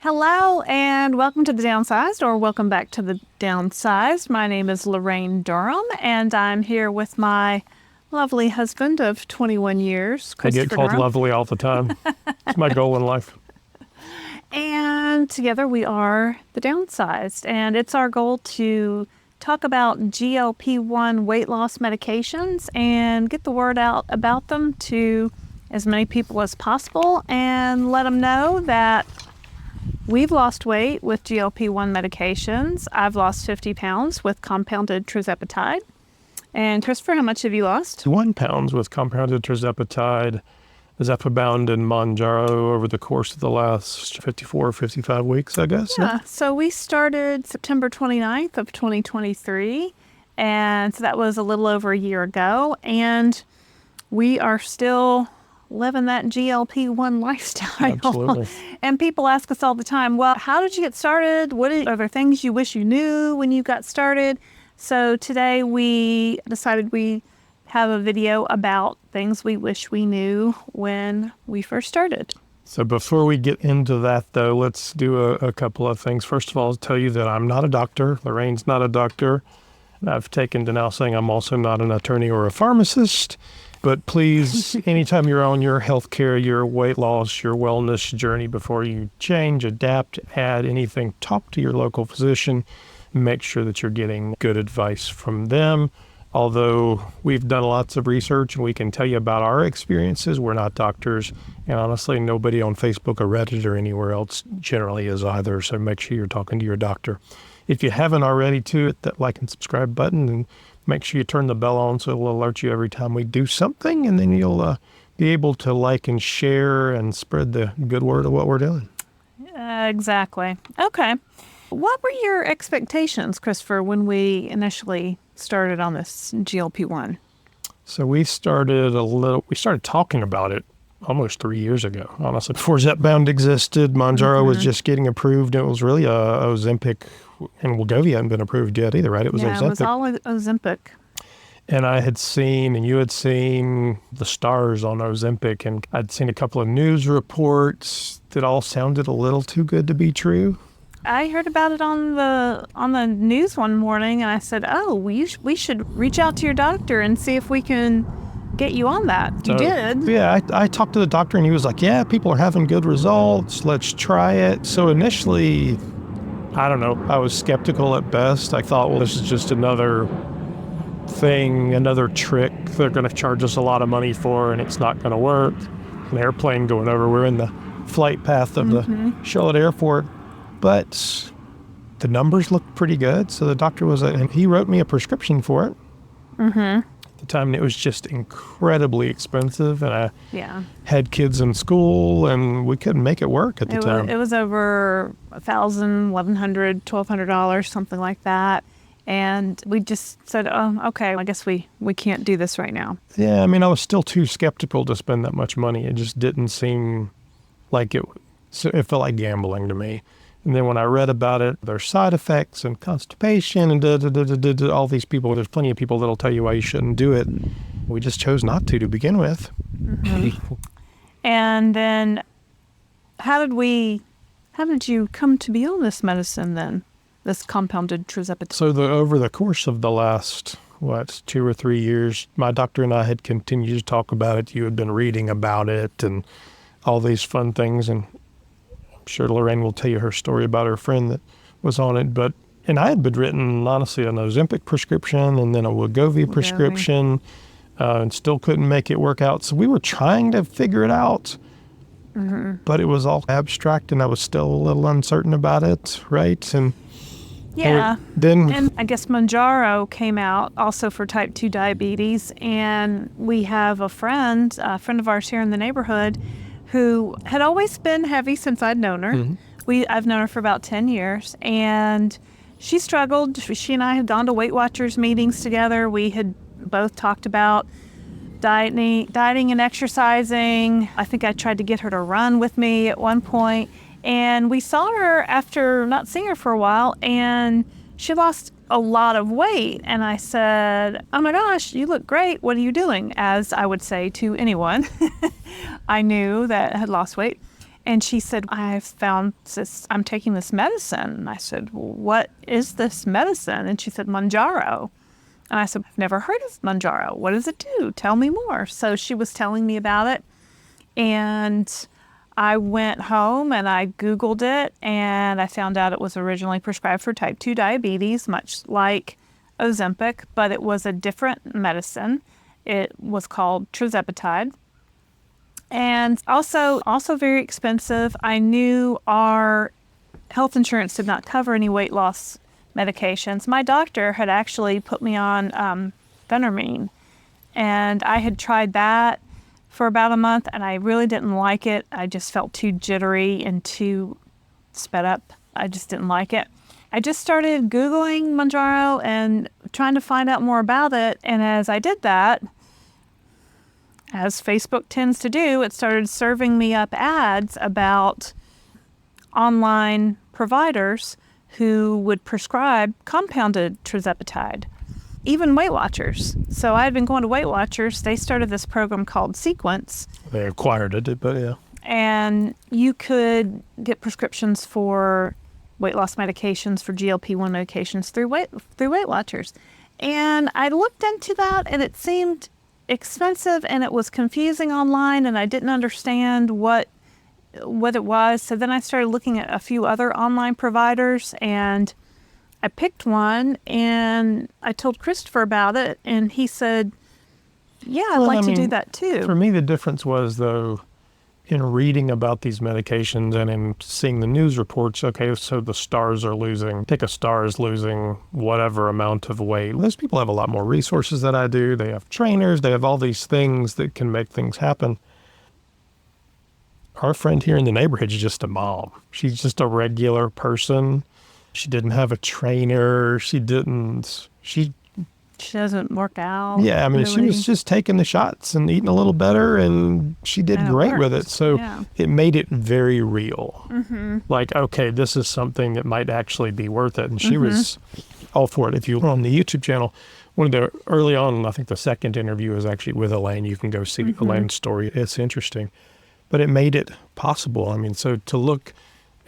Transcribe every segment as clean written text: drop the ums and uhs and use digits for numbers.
Hello and welcome to the Downsized, or welcome back to the Downsized. My name is Laraine Durham and I'm here with my lovely husband of 21 years, Christopher I get called Durham. lovely all the time. It's my goal in life. And together we are the Downsized, and it's our goal to talk about GLP-1 weight loss medications and get the word out about them to as many people as possible and let them know that we've lost weight with GLP-1 medications. I've lost 50 pounds with compounded Tirzepatide. And Christopher, how much have you lost? 1 pound with compounded Tirzepatide Zepbound and Mounjaro over the course of the last 54 or 55 weeks, I guess. Yeah, so we started September 29th of 2023, and so that was a little over a year ago, and we are still living that GLP-1 lifestyle. Absolutely. And people ask us all the time, well, how did you get started? Are there things you wish you knew when you got started? So today we decided we have a video about things we wish we knew when we first started. So before we get into that, though, let's do a couple of things. First of all, I'll tell you that I'm not a doctor. Lorraine's not a doctor. I've taken to now saying I'm also not an attorney or a pharmacist. But please, anytime you're on your healthcare, your weight loss, your wellness journey, before you change, adapt, add anything, talk to your local physician. Make sure that you're getting good advice from them. Although we've done lots of research and we can tell you about our experiences, we're not doctors. And honestly, nobody on Facebook or Reddit or anywhere else generally is either. So make sure you're talking to your doctor. If you haven't already, hit that like and subscribe button, and make sure you turn the bell on so it'll alert you every time we do something. And then you'll be able to like and share and spread the good word of what we're doing. Exactly. Okay. What were your expectations, Christopher, when we initially started on this GLP-1? So we started talking about it almost 3 years ago, honestly. Before Zepbound existed, Mounjaro was just getting approved. It was really Ozempic, and Wegovy hadn't been approved yet either, right? It was Ozempic. It was all Ozempic. And I had seen, and you had seen the stars on Ozempic, and I'd seen a couple of news reports that all sounded a little too good to be true. I heard about it on the news one morning, and I said, "Oh, we should reach out to your doctor and see if we can get you on that." You did? Yeah, I talked to the doctor, and he was like, "Yeah, people are having good results. Let's try it." So initially, I don't know, I was skeptical at best. I thought, well, this is just another thing, another trick they're going to charge us a lot of money for, and it's not going to work. An airplane going over. We're in the flight path of the Charlotte airport. But the numbers looked pretty good. So the doctor and he wrote me a prescription for it. At the time, it was just incredibly expensive. And I had kids in school, and we couldn't make it work at the time. It was over $1,000, $1,100, $1,200, something like that. And we just said, oh, okay, I guess we can't do this right now. Yeah, I mean, I was still too skeptical to spend that much money. It just didn't seem like it felt like gambling to me. And then when I read about it, there's side effects and constipation and all these people. There's plenty of people that'll tell you why you shouldn't do it. We just chose not to begin with. And then how did you come to be on this medicine then, this compounded Tirzepatide? So over the course of the last, 2 or 3 years, my doctor and I had continued to talk about it. You had been reading about it and all these fun things, and I'm sure Laraine will tell you her story about her friend that was on it. And I had been written, honestly, an Ozempic prescription and then a Wegovy prescription, and still couldn't make it work out. So we were trying to figure it out, but it was all abstract, and I was still a little uncertain about it, right? And and I guess Mounjaro came out also for type 2 diabetes, and we have a friend of ours here in the neighborhood who had always been heavy since I'd known her. I've known her for about 10 years, and she struggled. She and I had gone to Weight Watchers meetings together. We had both talked about dieting and exercising. I think I tried to get her to run with me at one point. And we saw her after not seeing her for a while, and she lost a lot of weight. And I said, "Oh my gosh, you look great. What are you doing?" As I would say to anyone I knew that had lost weight. And she said, I found this, I'm taking this medicine. And I said, well, what is this medicine? And she said, Mounjaro. And I said, I've never heard of Mounjaro. What does it do? Tell me more. So she was telling me about it. And I went home and I Googled it, and I found out it was originally prescribed for type 2 diabetes, much like Ozempic, but it was a different medicine. It was called Tirzepatide. And also very expensive. I knew our health insurance did not cover any weight loss medications. My doctor had actually put me on Phentermine, and I had tried that for about a month, and I really didn't like it. I just felt too jittery and too sped up. I just didn't like it. I just started Googling Mounjaro and trying to find out more about it, and as I did that, as Facebook tends to do, it started serving me up ads about online providers who would prescribe compounded Tirzepatide, even Weight Watchers. So I had been going to Weight Watchers. They started this program called Sequence. They acquired it, but yeah. And you could get prescriptions for weight loss medications, for GLP-1 medications through Weight Watchers. And I looked into that, and it seemed expensive, and it was confusing online, and I didn't understand what it was. So then I started looking at a few other online providers, and I picked one, and I told Christopher about it, and he said, yeah, I'd like to do that too. For me, the difference was, though, in reading about these medications and in seeing the news reports, okay, so the stars are losing, pick a star is losing whatever amount of weight. Those people have a lot more resources than I do. They have trainers. They have all these things that can make things happen. Our friend here in the neighborhood is just a mom. She's just a regular person. She didn't have a trainer. She doesn't work out. Yeah, I mean, really. She was just taking the shots and eating a little better, and she did great with it. So It made it very real. Mm-hmm. Like, okay, this is something that might actually be worth it. And she was all for it. If you were on the YouTube channel, one of the early on, I think the second interview was actually with Elaine. You can go see Elaine's story. It's interesting. But it made it possible. I mean, so to look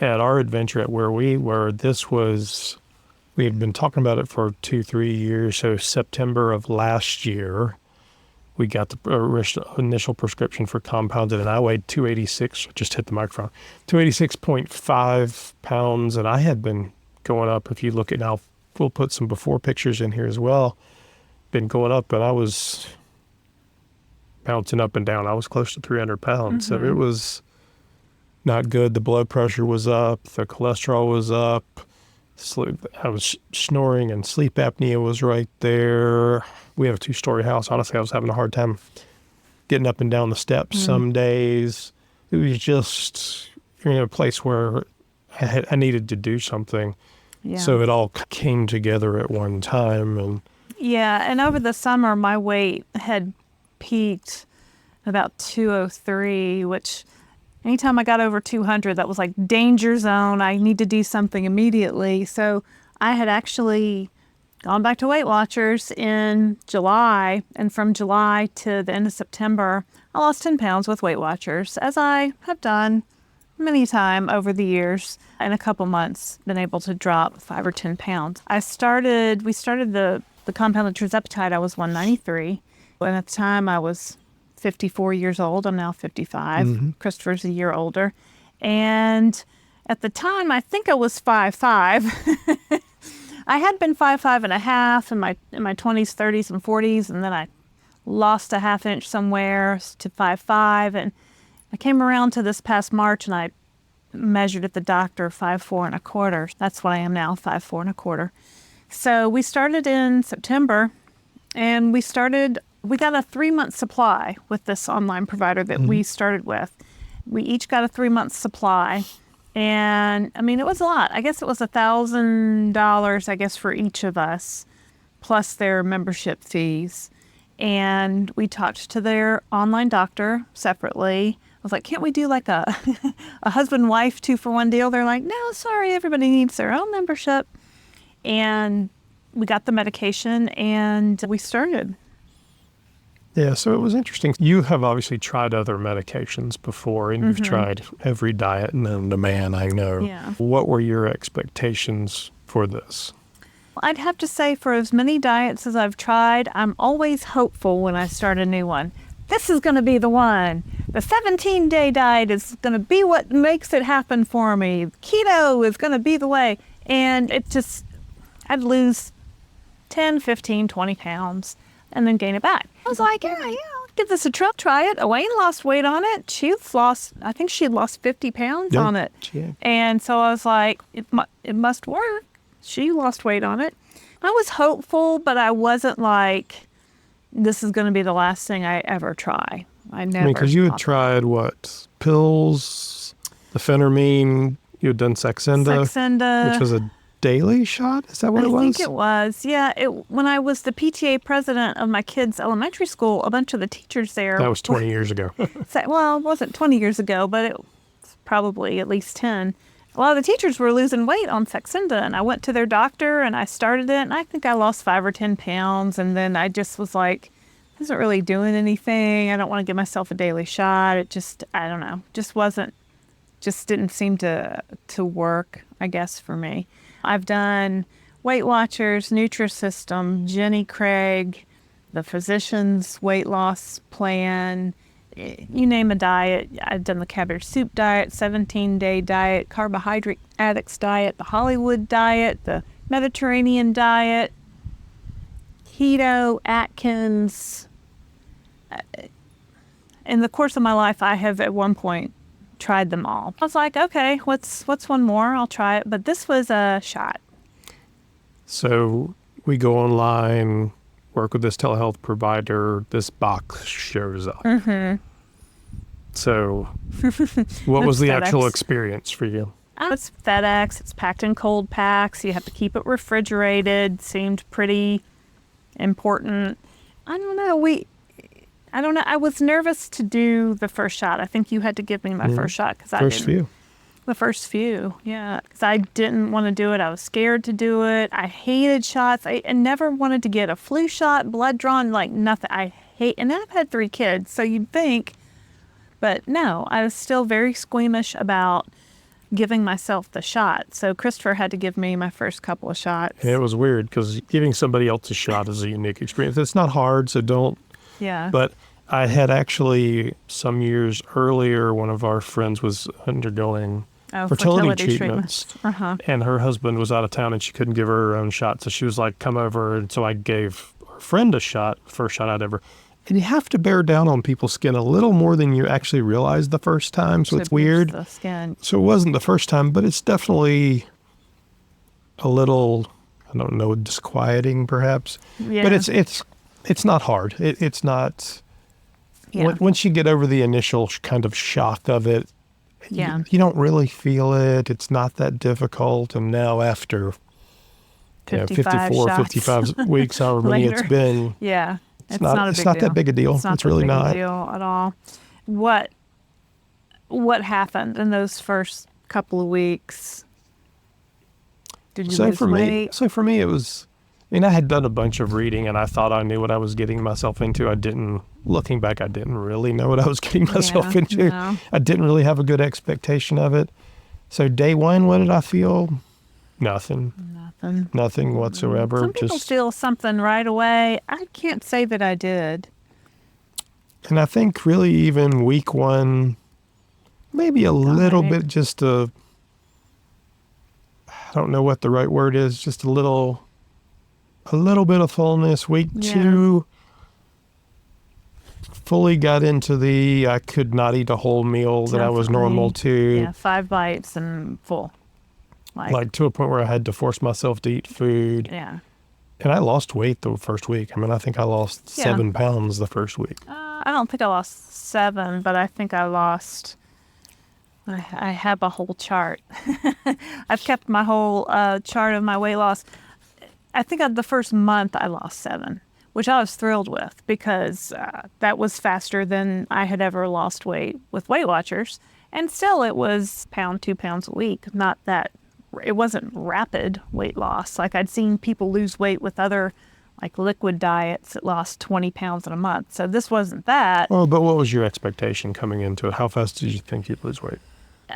at our adventure at where we were, we had been talking about it for 2-3 years. So September of last year, we got the initial prescription for compounded, and I weighed 286, just hit the microphone, 286.5 pounds. And I had been going up. If you look at now, we'll put some before pictures in here as well. Been going up, and I was bouncing up and down. I was close to 300 pounds. So it was not good. The blood pressure was up. The cholesterol was up. I was snoring, and sleep apnea was right there. We have a 2-story house. Honestly, I was having a hard time getting up and down the steps some days. It was just a place where I needed to do something. Yeah. So it all came together at one time. And over the summer, my weight had peaked about 203, which anytime I got over 200, that was like danger zone. I need to do something immediately. So I had actually gone back to Weight Watchers in July, and from July to the end of September, I lost 10 pounds with Weight Watchers, as I have done many times over the years. In a couple months, been able to drop 5 or 10 pounds. We started the compounded Tirzepatide. I was 193, and at the time I was 54 years old. I'm now 55. Christopher's a year older. And at the time, I think I was 5'5". I had been 5'5.5" in my 20s, 30s, and 40s, and then I lost a half inch somewhere to 5'5", and I came around to this past March, and I measured at the doctor 5'4.25". That's what I am now, 5'4.25". So we started in September, and we got a 3-month supply with this online provider that we started with. We each got a 3-month supply. And I mean, it was a lot. I guess it was $1,000, for each of us, plus their membership fees. And we talked to their online doctor separately. I was like, can't we do like a husband-wife 2-for-1 deal? They're like, no, sorry, everybody needs their own membership. And we got the medication, and we started. Yeah, so it was interesting. You have obviously tried other medications before, and you've tried every diet known to man, I know. Yeah. What were your expectations for this? I'd have to say for as many diets as I've tried, I'm always hopeful when I start a new one. This is going to be the one. The 17-day diet is going to be what makes it happen for me. Keto is going to be the way. And I'd lose 10, 15, 20 pounds and then gain it back. I was like, yeah, I'll give this a try it. Elaine lost weight on it. I think she had lost 50 pounds on it. Yeah. And so I was like, it must work. She lost weight on it. I was hopeful, but I wasn't like, this is going to be the last thing I ever try. I never. Because you had tried what? Pills, the phentermine, you had done Saxenda, which was a daily shot? Is that what it was? I think it was. Yeah. When I was the PTA president of my kids' elementary school, a bunch of the teachers there. That was 20 years ago. Well, it wasn't 20 years ago, but it was probably at least 10. A lot of the teachers were losing weight on Saxenda, and I went to their doctor and I started it, and I think I lost 5 or 10 pounds. And then I just was like, this isn't really doing anything. I don't want to give myself a daily shot. It just, I don't know, just didn't seem to work, I guess, for me. I've done Weight Watchers, Nutrisystem, Jenny Craig, the physician's weight loss plan. You name a diet. I've done the cabbage soup diet, 17-day diet, carbohydrate addicts diet, the Hollywood diet, the Mediterranean diet, keto, Atkins. In the course of my life, I have at one point tried them all. I was like, okay, what's one more? I'll try it. But this was a shot. So we go online, work with this telehealth provider, this box shows up. So what was the actual experience for you? It's FedEx. It's packed in cold packs. You have to keep it refrigerated. Seemed pretty important. I don't know. I was nervous to do the first shot. I think you had to give me my first shot because I didn't. The first few, yeah. Because I didn't want to do it. I was scared to do it. I hated shots. I never wanted to get a flu shot, blood drawn, like nothing. And I've had 3 kids, so you'd think. But no, I was still very squeamish about giving myself the shot. So Christopher had to give me my first couple of shots. And it was weird because giving somebody else a shot is a unique experience. It's not hard, so don't. Yeah. But I had actually, some years earlier, one of our friends was undergoing fertility treatments. And her husband was out of town and she couldn't give her own shot. So she was like, come over. And so I gave her friend a shot, first shot I'd ever. And you have to bear down on people's skin a little more than you actually realize the first time. So it's weird. The skin. So it wasn't the first time, but it's definitely a little, I don't know, disquieting perhaps. Yeah. But it's not hard. It's not. Yeah. Once you get over the initial kind of shock of it, yeah. you don't really feel it. It's not that difficult. And now after 54, 55 weeks, however many it's been. Yeah. It's not that big a deal. It's really not. It's not a big deal at all. What happened in those first couple of weeks? Did you lose weight? So for me, it was, I had done a bunch of reading and I thought I knew what I was getting myself into. Looking back, I didn't really know what I was getting myself into. No. I didn't really have a good expectation of it. So day one, what did I feel? Nothing whatsoever. Some people feel something right away. I can't say that I did. And I think really even week one, maybe a little bit, I don't know what the right word is, just a little bit of fullness. Week 2, fully got into I could not eat a whole meal that I was normal to. Yeah, 5 bites and full. Like to a point where I had to force myself to eat food. Yeah. And I lost weight the first week. I think I lost 7 pounds the first week. I don't think I lost 7, but I think I lost. I have a whole chart. I've kept my whole chart of my weight loss. I think the first month I lost 7, which I was thrilled with because that was faster than I had ever lost weight with Weight Watchers. And still it was 2 pounds a week. Not that, it wasn't rapid weight loss. Like I'd seen people lose weight with other like liquid diets that lost 20 pounds in a month. So this wasn't that. Oh, but what was your expectation coming into it? How fast did you think you'd lose weight?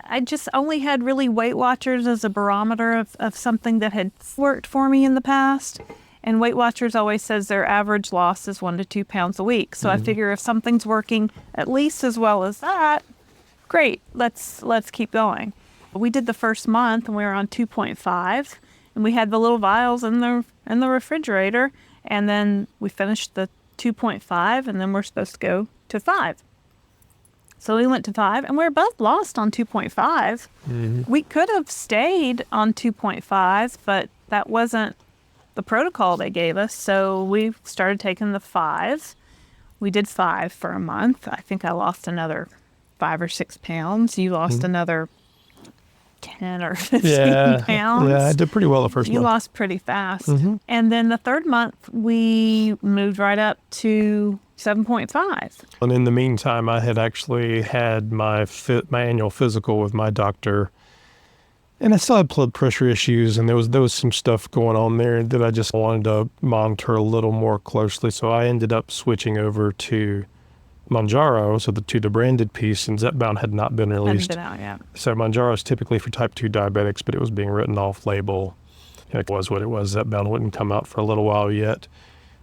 I just only had really Weight Watchers as a barometer of something that had worked for me in the past. And Weight Watchers always says their average loss is 1 to 2 pounds a week. So I figure if something's working at least as well as that, great, let's keep going. We did the first month and we were on 2.5, and we had the little vials in the refrigerator, and then we finished the 2.5, and then we're supposed to go to 5. So we went to 5, and we were both lost on 2.5. We could have stayed on 2.5, but that wasn't the protocol they gave us. So we started taking the 5. We did 5 for a month. I think I lost another 5 or 6 pounds. You lost another 10 or 15 pounds. Yeah, I did pretty well the first month. You lost pretty fast. And then the third month, we moved right up to 7.5. And in the meantime, I had actually had my annual physical with my doctor, and I still had blood pressure issues, and there was some stuff going on there that I just wanted to monitor a little more closely. So I ended up switching over to Mounjaro, so to the branded piece, and Zepbound had not been released. Hadn't been out yet. So Mounjaro is typically for type 2 diabetics, but it was being written off label. It was what it was. Zepbound wouldn't come out for a little while yet.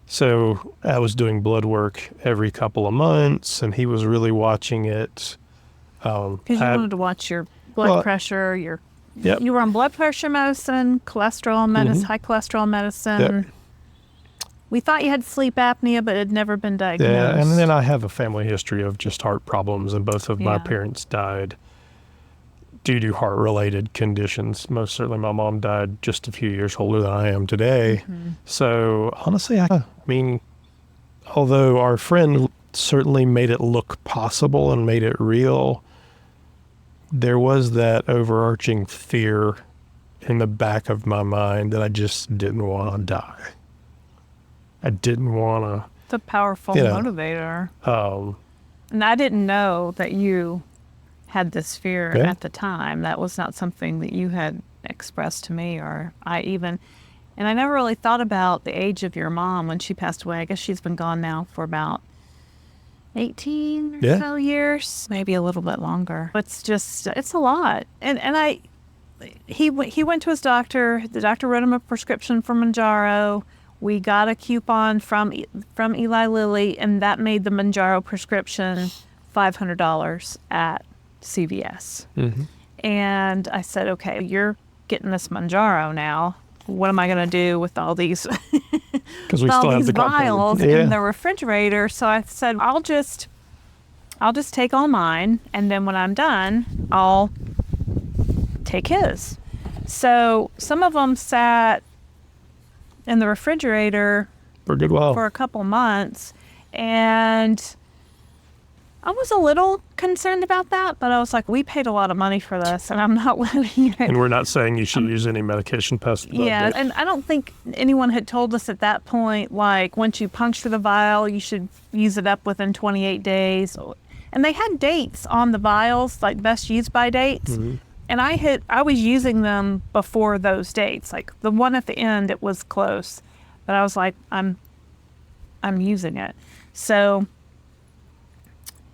So I was doing blood work every couple of months, and he was really watching it. Because you wanted to watch your blood pressure, you were on blood pressure medicine, cholesterol medicine, high cholesterol medicine. We thought you had sleep apnea, but it had never been diagnosed. Yeah, and then I have a family history of just heart problems, and both of my parents died due to heart-related conditions. Most certainly my mom died just a few years older than I am today. So honestly, I mean, although our friend certainly made it look possible and made it real, there was that overarching fear in the back of my mind that I just didn't want to die. I didn't want to. It's a powerful motivator. And I didn't know that you had this fear at the time. That was not something that you had expressed to me, or and I never really thought about the age of your mom when she passed away. I guess she's been gone now for about 18 or so years, maybe a little bit longer. It's a lot. And he went to his doctor. The doctor wrote him a prescription for Mounjaro. We got a coupon from Eli Lilly, and that made the Mounjaro prescription $500 at CVS. And I said, okay, you're getting this Mounjaro now. What am I going to do with all these because we still have the vials in the refrigerator? So I said, I'll just take all mine, and then when I'm done, I'll take his. So some of them sat in the refrigerator for a good while, for a couple months, and I was a little concerned about that, but I was like, we paid a lot of money for this, and I'm not letting it. And we're not saying you should use any medication past the date. And I don't think anyone had told us at that point, like, once you puncture the vial, you should use it up within 28 days. And they had dates on the vials, like best used by dates. And I was using them before those dates. Like the one at the end, it was close, but I was like, I'm using it. So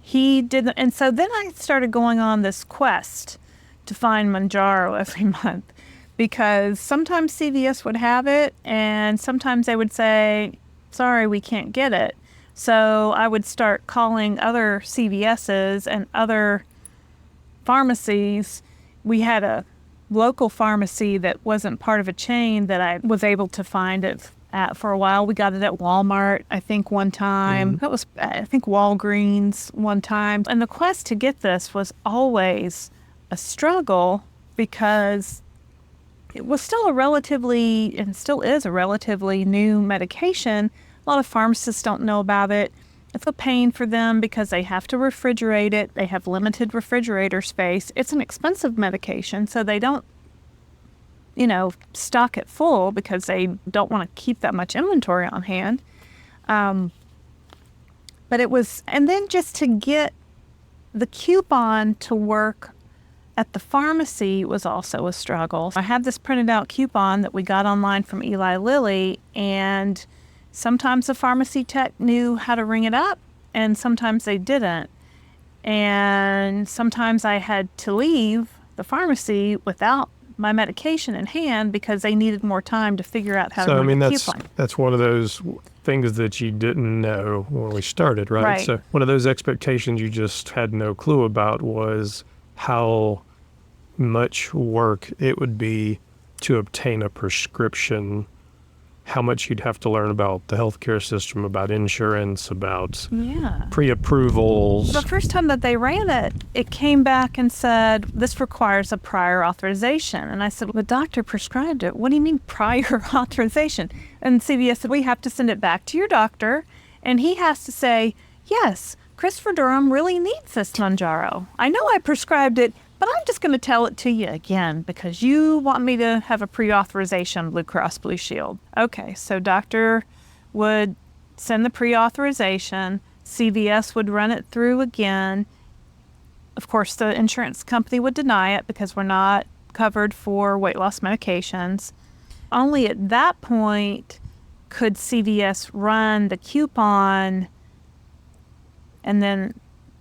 he did, and so then I started going on this quest to find Mounjaro every month, because sometimes CVS would have it, and sometimes they would say, sorry, we can't get it. So I would start calling other CVS's and other pharmacies. We had a local pharmacy that wasn't part of a chain that I was able to find it at for a while. We got it at Walmart, I think, one time. That was, I think, Walgreens one time. And the quest to get this was always a struggle, because it was still and still is a relatively new medication. A lot of pharmacists don't know about it. It's a pain for them because they have to refrigerate it. They have limited refrigerator space. It's an expensive medication, so they don't, stock it full because they don't want to keep that much inventory on hand. But it was, and then just to get the coupon to work at the pharmacy was also a struggle. I had this printed out coupon that we got online from Eli Lilly, and sometimes the pharmacy tech knew how to ring it up, and sometimes they didn't. And sometimes I had to leave the pharmacy without my medication in hand because they needed more time to figure out how to run the coupon. That's one of those things that you didn't know when we started, right? Right. So one of those expectations you just had no clue about was how much work it would be to obtain a prescription, how much you'd have to learn about the healthcare system, about insurance, about pre-approvals. The first time that they ran it, it came back and said, this requires a prior authorization. And I said, well, the doctor prescribed it. What do you mean prior authorization? And CVS said, we have to send it back to your doctor, and he has to say, yes, Christopher Durham really needs this Mounjaro. I know I prescribed it, but I'm just going to tell it to you again because you want me to have a pre-authorization Blue Cross Blue Shield. Okay, so doctor would send the pre-authorization. CVS would run it through again. Of course, the insurance company would deny it because we're not covered for weight loss medications. Only at that point could CVS run the coupon and then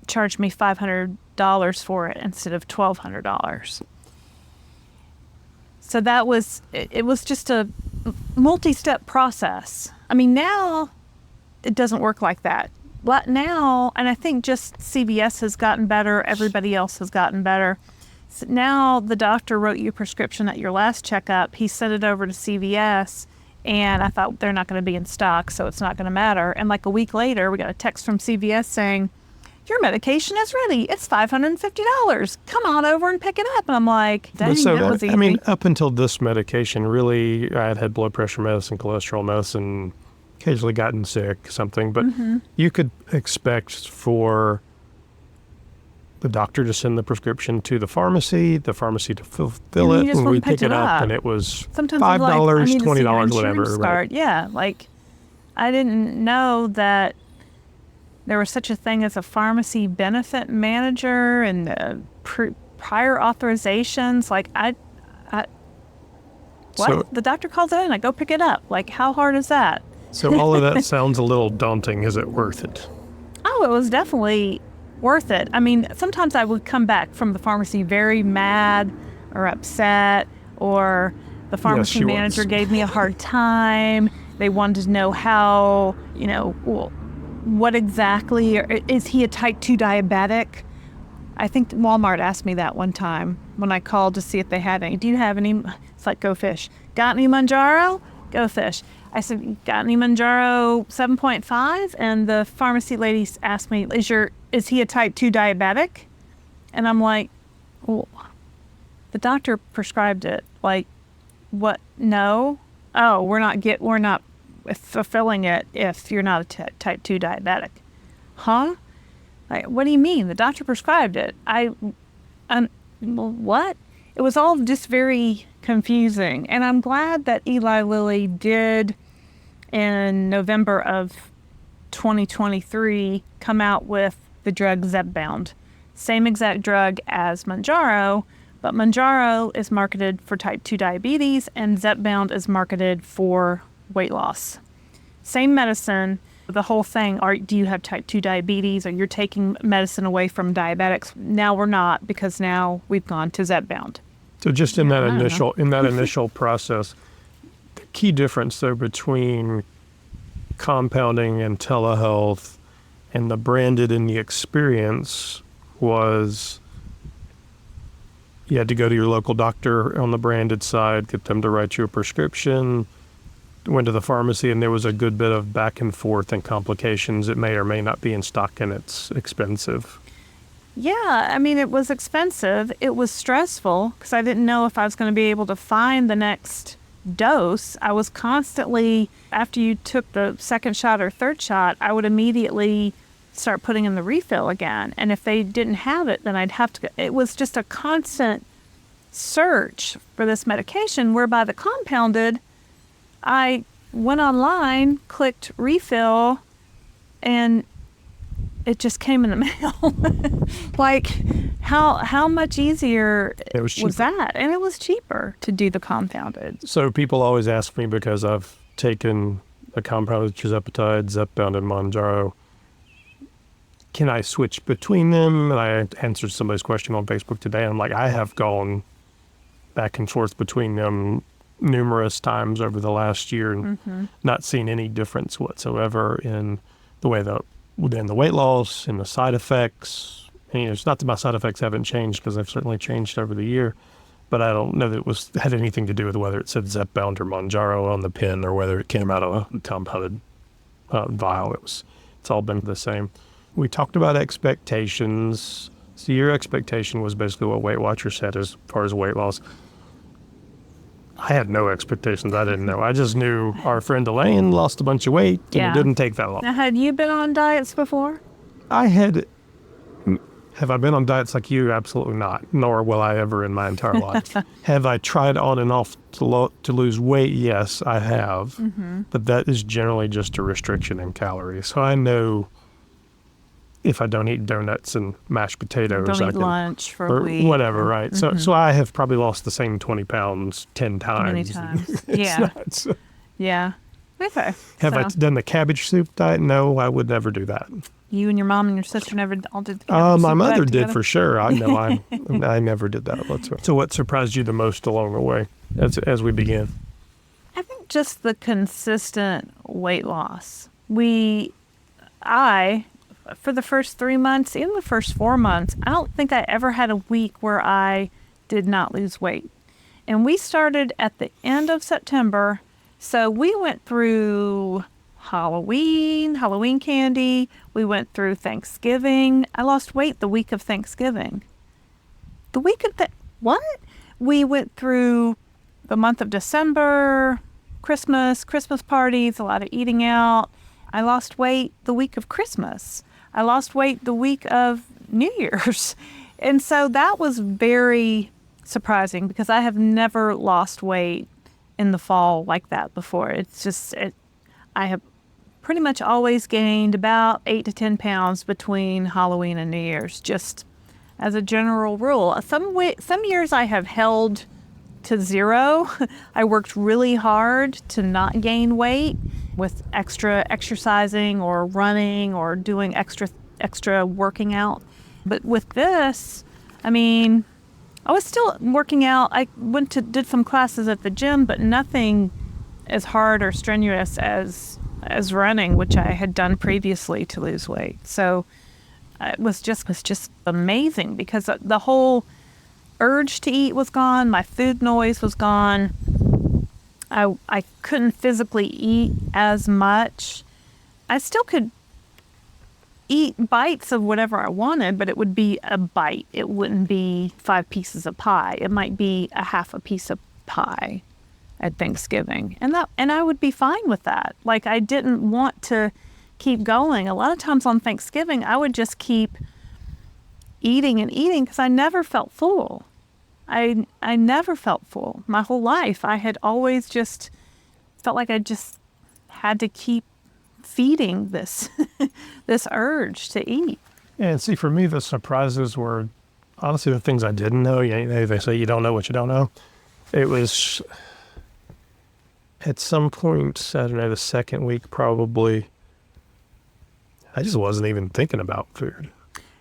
charge me $500 for it instead of $1,200. So that was, it was just a multi-step process. I mean, now it doesn't work like that. But now, and I think just CVS has gotten better, everybody else has gotten better. So now the doctor wrote you a prescription at your last checkup. He sent it over to CVS, and I thought they're not going to be in stock, so it's not going to matter. And like a week later, we got a text from CVS saying, your medication is ready. It's $550. Come on over and pick it up. And I'm like, dang, that was easy. I mean, up until this medication, really, I had blood pressure medicine, cholesterol medicine, occasionally gotten sick, something. But you could expect for the doctor to send the prescription to the pharmacy to fulfill it, and we'd pick it up, and it was sometimes $5, like, $20, whatever. Right. Yeah, like I didn't know that there was such a thing as a pharmacy benefit manager and prior authorizations. Like what? So, the doctor calls it in, I go pick it up. Like, how hard is that? So all of that sounds a little daunting. Is it worth it? Oh, it was definitely worth it. I mean, sometimes I would come back from the pharmacy very mad or upset, or the pharmacy manager gave me a hard time. They wanted to know how, what exactly, is he a type 2 diabetic? I think Walmart asked me that one time when I called to see if they had any. Do you have any? It's like, go fish. Got any Mounjaro? Go fish. I said, got any Mounjaro 7.5? And the pharmacy lady asked me, is he a type 2 diabetic? And I'm like, well, the doctor prescribed it. Like, what? No. Oh, we're not fulfilling it if you're not a type 2 diabetic. Huh? Like, what do you mean? The doctor prescribed it. What? It was all just very confusing. And I'm glad that Eli Lilly did, in November of 2023, come out with the drug Zepbound. Same exact drug as Mounjaro, but Mounjaro is marketed for type 2 diabetes and Zepbound is marketed for weight loss. Same medicine, the whole thing. Do you have type 2 diabetes, or you're taking medicine away from diabetics? Now we're not, because now we've gone to Zepbound. So just in that initial process, the key difference though between compounding and telehealth and the branded and the experience was you had to go to your local doctor on the branded side, get them to write you a prescription, went to the pharmacy, and there was a good bit of back and forth and complications. It may or may not be in stock, and it's expensive. Yeah, I mean, it was expensive. It was stressful because I didn't know if I was going to be able to find the next dose. I was constantly, after you took the second shot or third shot, I would immediately start putting in the refill again. And if they didn't have it, then I'd have to go. It was just a constant search for this medication, whereby the compounded, I went online, clicked refill, and it just came in the mail. Like, how much easier was that? And it was cheaper to do the compounded. So people always ask me, because I've taken a compound of Tirzepatide, Zepbound, and Mounjaro. Can I switch between them? And I answered somebody's question on Facebook today. I'm like, I have gone back and forth between them numerous times over the last year and not seen any difference whatsoever in the way that within the weight loss, in the side effects. And, it's not that my side effects haven't changed, because they've certainly changed over the year, but I don't know that it had anything to do with whether it said Zepbound or Mounjaro on the pin or whether it came out of a compounded vial. It's all been the same. We talked about expectations. So your expectation was basically what Weight Watchers said as far as weight loss. I had no expectations. I didn't know. I just knew our friend Elaine lost a bunch of weight, and it didn't take that long. Now, had you been on diets before? I had. Have I been on diets like you? Absolutely not. Nor will I ever in my entire life. Have I tried on and off to lose weight? Yes, I have. But that is generally just a restriction in calories. So I know if I don't eat donuts and mashed potatoes, don't eat lunch for a week. Whatever, right? So I have probably lost the same 20 pounds 10 times. Many times. Yeah. Yeah. Okay. Have I done the cabbage soup diet? No, I would never do that. You and your mom and your sister never all did the cabbage soup my mother diet did together? for sure. I never did that whatsoever. So what surprised you the most along the way as we began? I think just the consistent weight loss. For the first 3 months, even the first 4 months, I don't think I ever had a week where I did not lose weight. And we started at the end of September. So we went through Halloween candy. We went through Thanksgiving. I lost weight the week of Thanksgiving. The week of what? We went through the month of December, Christmas parties, a lot of eating out. I lost weight the week of Christmas. I lost weight the week of New Year's. And so that was very surprising, because I have never lost weight in the fall like that before. It's just, I have pretty much always gained about 8 to 10 pounds between Halloween and New Year's, just as a general rule. Some years I have held to 0. I worked really hard to not gain weight with extra exercising or running or doing extra working out. But with this, I mean, I was still working out. I did some classes at the gym, but nothing as hard or strenuous as running, which I had done previously to lose weight. So it was just amazing, because the whole urge to eat was gone. My food noise was gone. I couldn't physically eat as much. I still could eat bites of whatever I wanted, but it would be a bite. It wouldn't be 5 pieces of pie. It might be a half a piece of pie at Thanksgiving. And I would be fine with that. Like, I didn't want to keep going. A lot of times on Thanksgiving, I would just keep eating and eating, because I never felt full. I never felt full my whole life. I had always just felt like I just had to keep feeding this this urge to eat. And see, for me, the surprises were honestly the things I didn't know. They say you don't know what you don't know. It was at some point, I don't know, the second week probably, I just wasn't even thinking about food.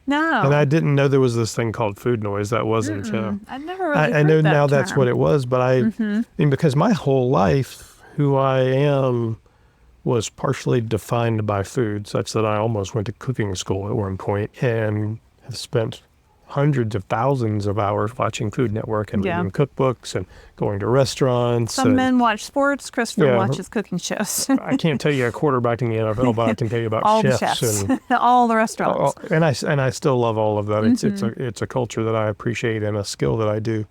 No. And I didn't know there was this thing called food noise. That wasn't. I never really I know heard that now term. that's what it was, but I mean, because my whole life, who I am, was partially defined by food, such that I almost went to cooking school at one point and have spent hundreds of thousands of hours watching Food Network and reading cookbooks and going to restaurants. Some men watch sports. Christopher watches cooking shows. I can't tell you a quarterback in the NFL, but I can tell you about all chefs. the chefs. And all the restaurants. and I still love all of that. It's a culture that I appreciate and a skill that I do.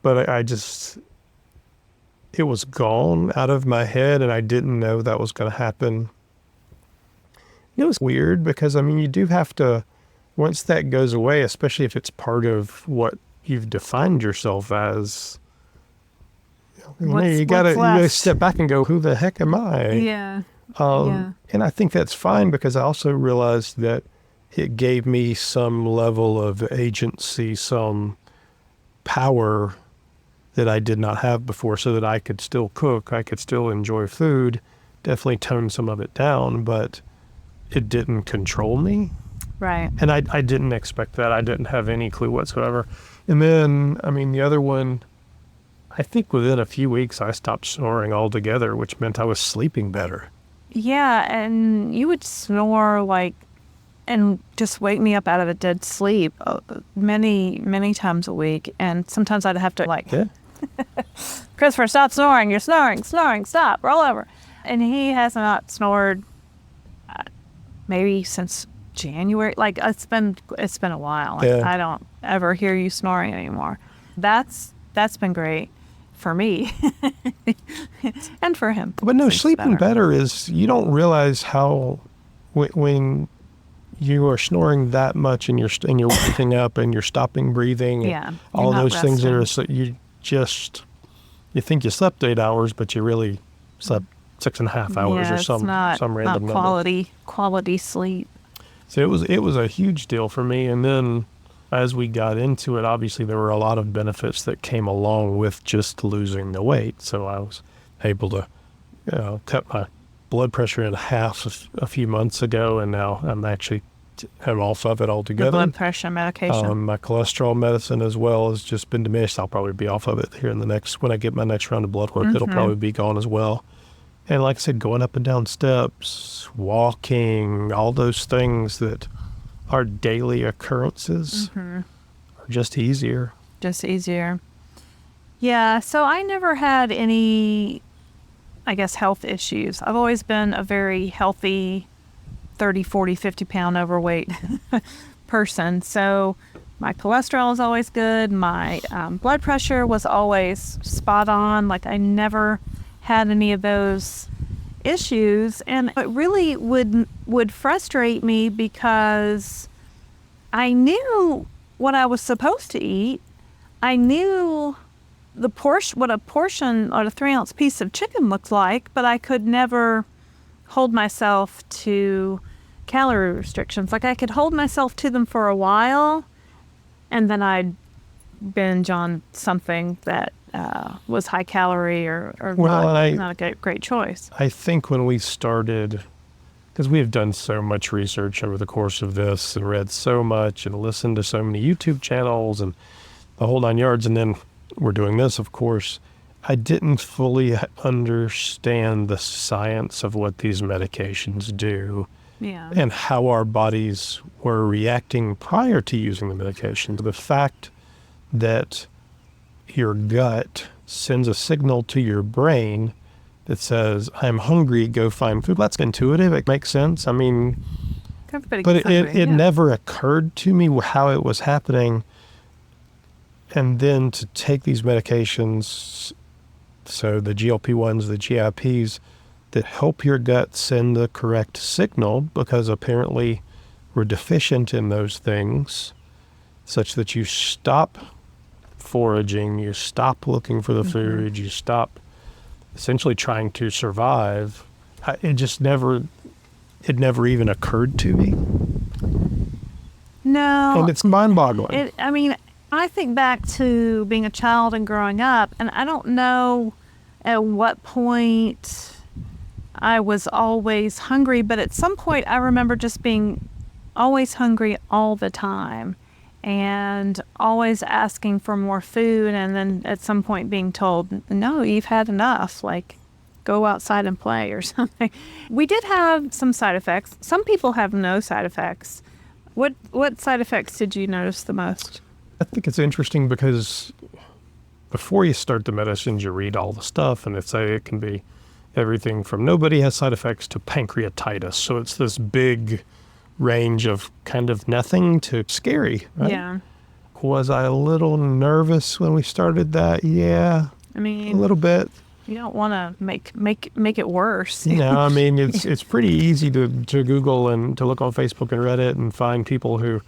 But I just, it was gone out of my head, and I didn't know that was going to happen. It was weird, because, I mean, you do have to, once that goes away, especially if it's part of what you've defined yourself as, you gotta step back and go, who the heck am I? Yeah. And I think that's fine, because I also realized that it gave me some level of agency, some power that I did not have before, so that I could still cook, I could still enjoy food, definitely toned some of it down, but it didn't control me. Right. And I didn't expect that. I didn't have any clue whatsoever. And then, I mean, the other one, I think within a few weeks, I stopped snoring altogether, which meant I was sleeping better. Yeah, and you would snore like, and just wake me up out of a dead sleep many, many times a week. And sometimes I'd have to like, Yeah. Christopher, stop snoring. You're snoring, stop, roll over. And he has not snored maybe since January. Like it's been a while. Like, Yeah. I don't ever hear you snoring anymore. That's been great for me and for him. But no, sleeping better is, you don't realize how, when you are snoring that much and you're waking up and you're stopping breathing, Yeah, and all you're not those things that resting. you think you slept 8 hours, but you really slept 6.5 hours or some random not quality sleep. So it was a huge deal for me. And then as we got into it, obviously there were a lot of benefits that came along with just losing the weight. So I was able to cut my blood pressure in half a few months ago, and now I'm off of it altogether. The blood pressure medication. My cholesterol medicine as well has just been diminished. I'll probably be off of it here when I get my next round of blood work. It'll probably be gone as well. And like I said, going up and down steps, walking, all those things that are daily occurrences are just easier. Yeah, so I never had any, I guess, health issues. I've always been a very healthy 30, 40, 50 pound overweight person. So my cholesterol is always good. My blood pressure was always spot on. Like I never had any of those issues. And it really would frustrate me because I knew what I was supposed to eat. I knew what a portion or a 3-ounce piece of chicken looked like, but I could never hold myself to calorie restrictions. Like I could hold myself to them for a while, and then I'd binge on something that was high calorie or not a great choice. I think when we started, because we have done so much research over the course of this and read so much and listened to so many YouTube channels and the whole 9 yards, and then we're doing this, of course, I didn't fully understand the science of what these medications do. Yeah. And how our bodies were reacting prior to using the medication. The fact that your gut sends a signal to your brain that says, I'm hungry, go find food. That's intuitive. It makes sense. I mean, but it never occurred to me how it was happening. And then to take these medications, so the GLP-1s, the GIPs, that help your gut send the correct signal, because apparently we're deficient in those things, such that you stop foraging, you stop looking for the food, you stop essentially trying to survive. It never even occurred to me. No. And it's mind-boggling. I think back to being a child and growing up, and I don't know at what point I was always hungry, but at some point I remember just being always hungry all the time and always asking for more food, and then at some point being told, no, you've had enough, like go outside and play or something. We did have some side effects. Some people have no side effects. What side effects did you notice the most? I think it's interesting because before you start the medicines, you read all the stuff, and it can be everything from nobody has side effects to pancreatitis. So it's this big range of kind of nothing to scary, right? Yeah. Was I a little nervous when we started that? Yeah. A little bit. You don't want to make it worse. It's pretty easy to Google and to look on Facebook and Reddit and find people who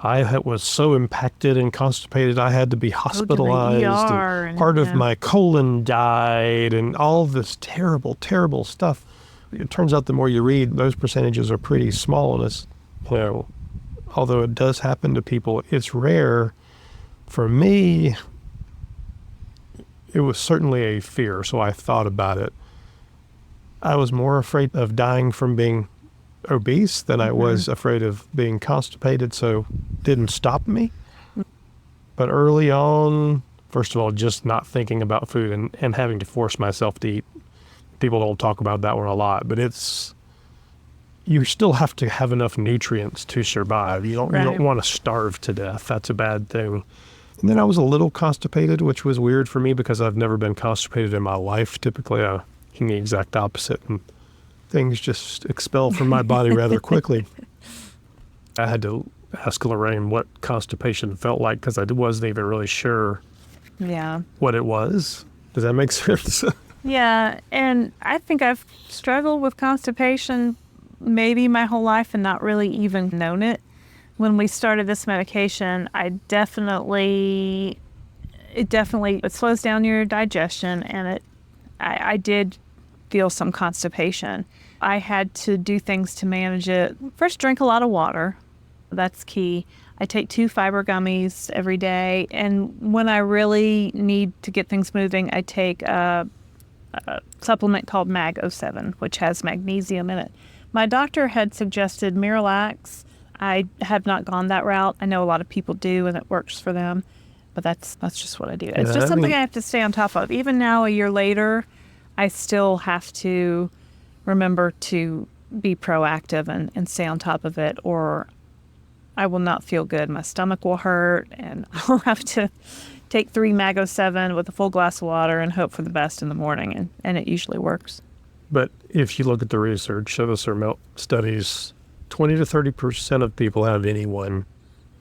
I was so impacted and constipated I had to be hospitalized. And part of my colon died and all this terrible, terrible stuff. It turns out the more you read, those percentages are pretty small. And although it does happen to people, it's rare. For me, it was certainly a fear, so I thought about it. I was more afraid of dying from being obese than I was afraid of being constipated, so didn't stop me. But early on, first of all, just not thinking about food and having to force myself to eat. People don't talk about that one a lot, but you still have to have enough nutrients to survive. You don't want to starve to death. That's a bad thing. And then I was a little constipated, which was weird for me because I've never been constipated in my life. Typically, I'm the exact opposite, and things just expel from my body rather quickly. I had to ask Laraine what constipation felt like because I wasn't even really sure what it was. Does that make sense? Yeah, and I think I've struggled with constipation maybe my whole life and not really even known it. When we started this medication, it definitely slows down your digestion, and I did feel some constipation. I had to do things to manage it. First, drink a lot of water. That's key. I take 2 fiber gummies every day, and when I really need to get things moving, I take a supplement called Mag-07, which has magnesium in it. My doctor had suggested Miralax. I have not gone that route. I know a lot of people do, and it works for them, but that's just what I do. It's just something I have to stay on top of. Even now, a year later, I still have to remember to be proactive and stay on top of it, or I will not feel good. My stomach will hurt, and I'll have to take 3 Mag-07 with a full glass of water and hope for the best in the morning, and it usually works. But if you look at the research, so the studies, 20 to 30% of people have any one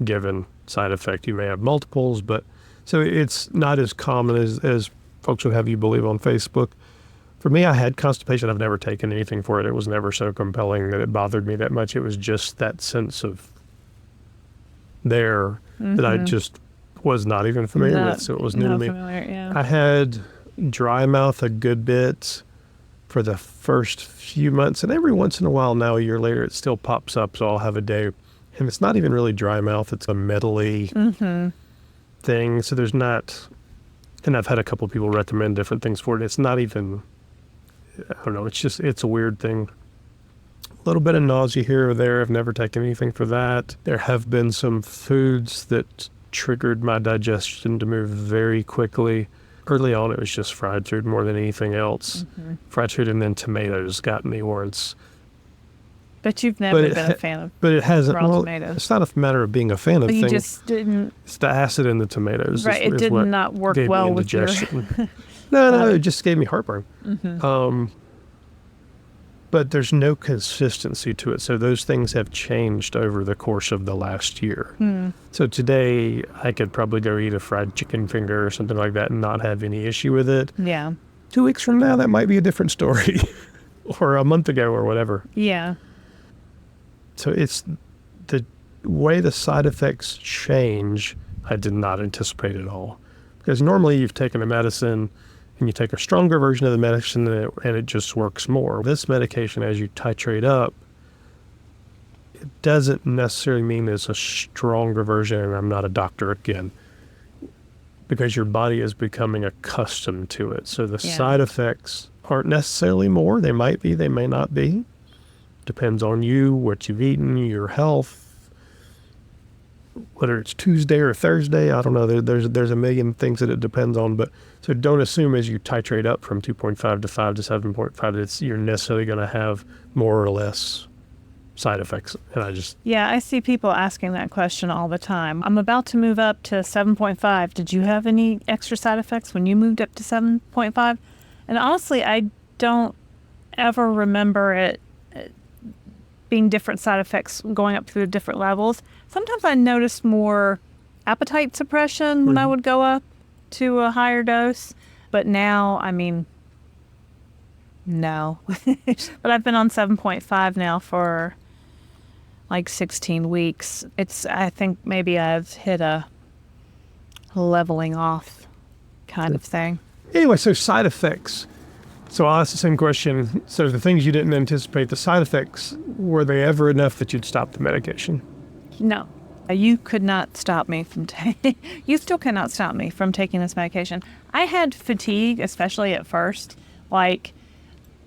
given side effect. You may have multiples, but so it's not as common as folks would have you believe on Facebook. For me, I had constipation. I've never taken anything for it. It was never so compelling that it bothered me that much. It was just that sense of that I just was not even familiar with, so it was new to me. I had dry mouth a good bit for the first few months, and every once in a while now, a year later, it still pops up, so I'll have a day. And it's not even really dry mouth. It's a metally thing, so there's not, and I've had a couple of people recommend different things for it. It's not even, I don't know, it's a weird thing. A little bit of nausea here or there. I've never taken anything for that. There have been some foods that triggered my digestion to move very quickly. Early on, it was just fried food more than anything else. Fried food and then tomatoes got me once. But you've never been a fan of raw tomatoes. It's not a matter of being a fan of things. You just didn't. It's the acid in the tomatoes. Right, it did not work well with your. No, it just gave me heartburn. But there's no consistency to it. So those things have changed over the course of the last year. So today I could probably go eat a fried chicken finger or something like that and not have any issue with it. Yeah. 2 weeks from now, that might be a different story. Or a month ago or whatever. Yeah. So it's the way the side effects change, I did not anticipate at all. Because normally you've taken a medicine and you take a stronger version of the medicine and it just works more. This medication, as you titrate up, it doesn't necessarily mean it's a stronger version, and I'm not a doctor again, because your body is becoming accustomed to it. So the side effects aren't necessarily more. They might be, they may not be. Depends on you, what you've eaten, your health, whether it's Tuesday or Thursday. I don't know. There's a million things that it depends on. But so don't assume as you titrate up from 2.5 to 5 to 7.5 you're necessarily going to have more or less side effects. And I see people asking that question all the time. I'm about to move up to 7.5. Did you have any extra side effects when you moved up to 7.5? And honestly, I don't ever remember it being different side effects going up through different levels. Sometimes I noticed more appetite suppression when I would go up to a higher dose. But now, no. But I've been on 7.5 now for like 16 weeks. I think maybe I've hit a leveling off kind of thing. Anyway, so side effects. So I'll ask the same question. So the things you didn't anticipate, the side effects, were they ever enough that you'd stop the medication? No. You could not stop me from you still cannot stop me from taking this medication. I had fatigue, especially at first. Like,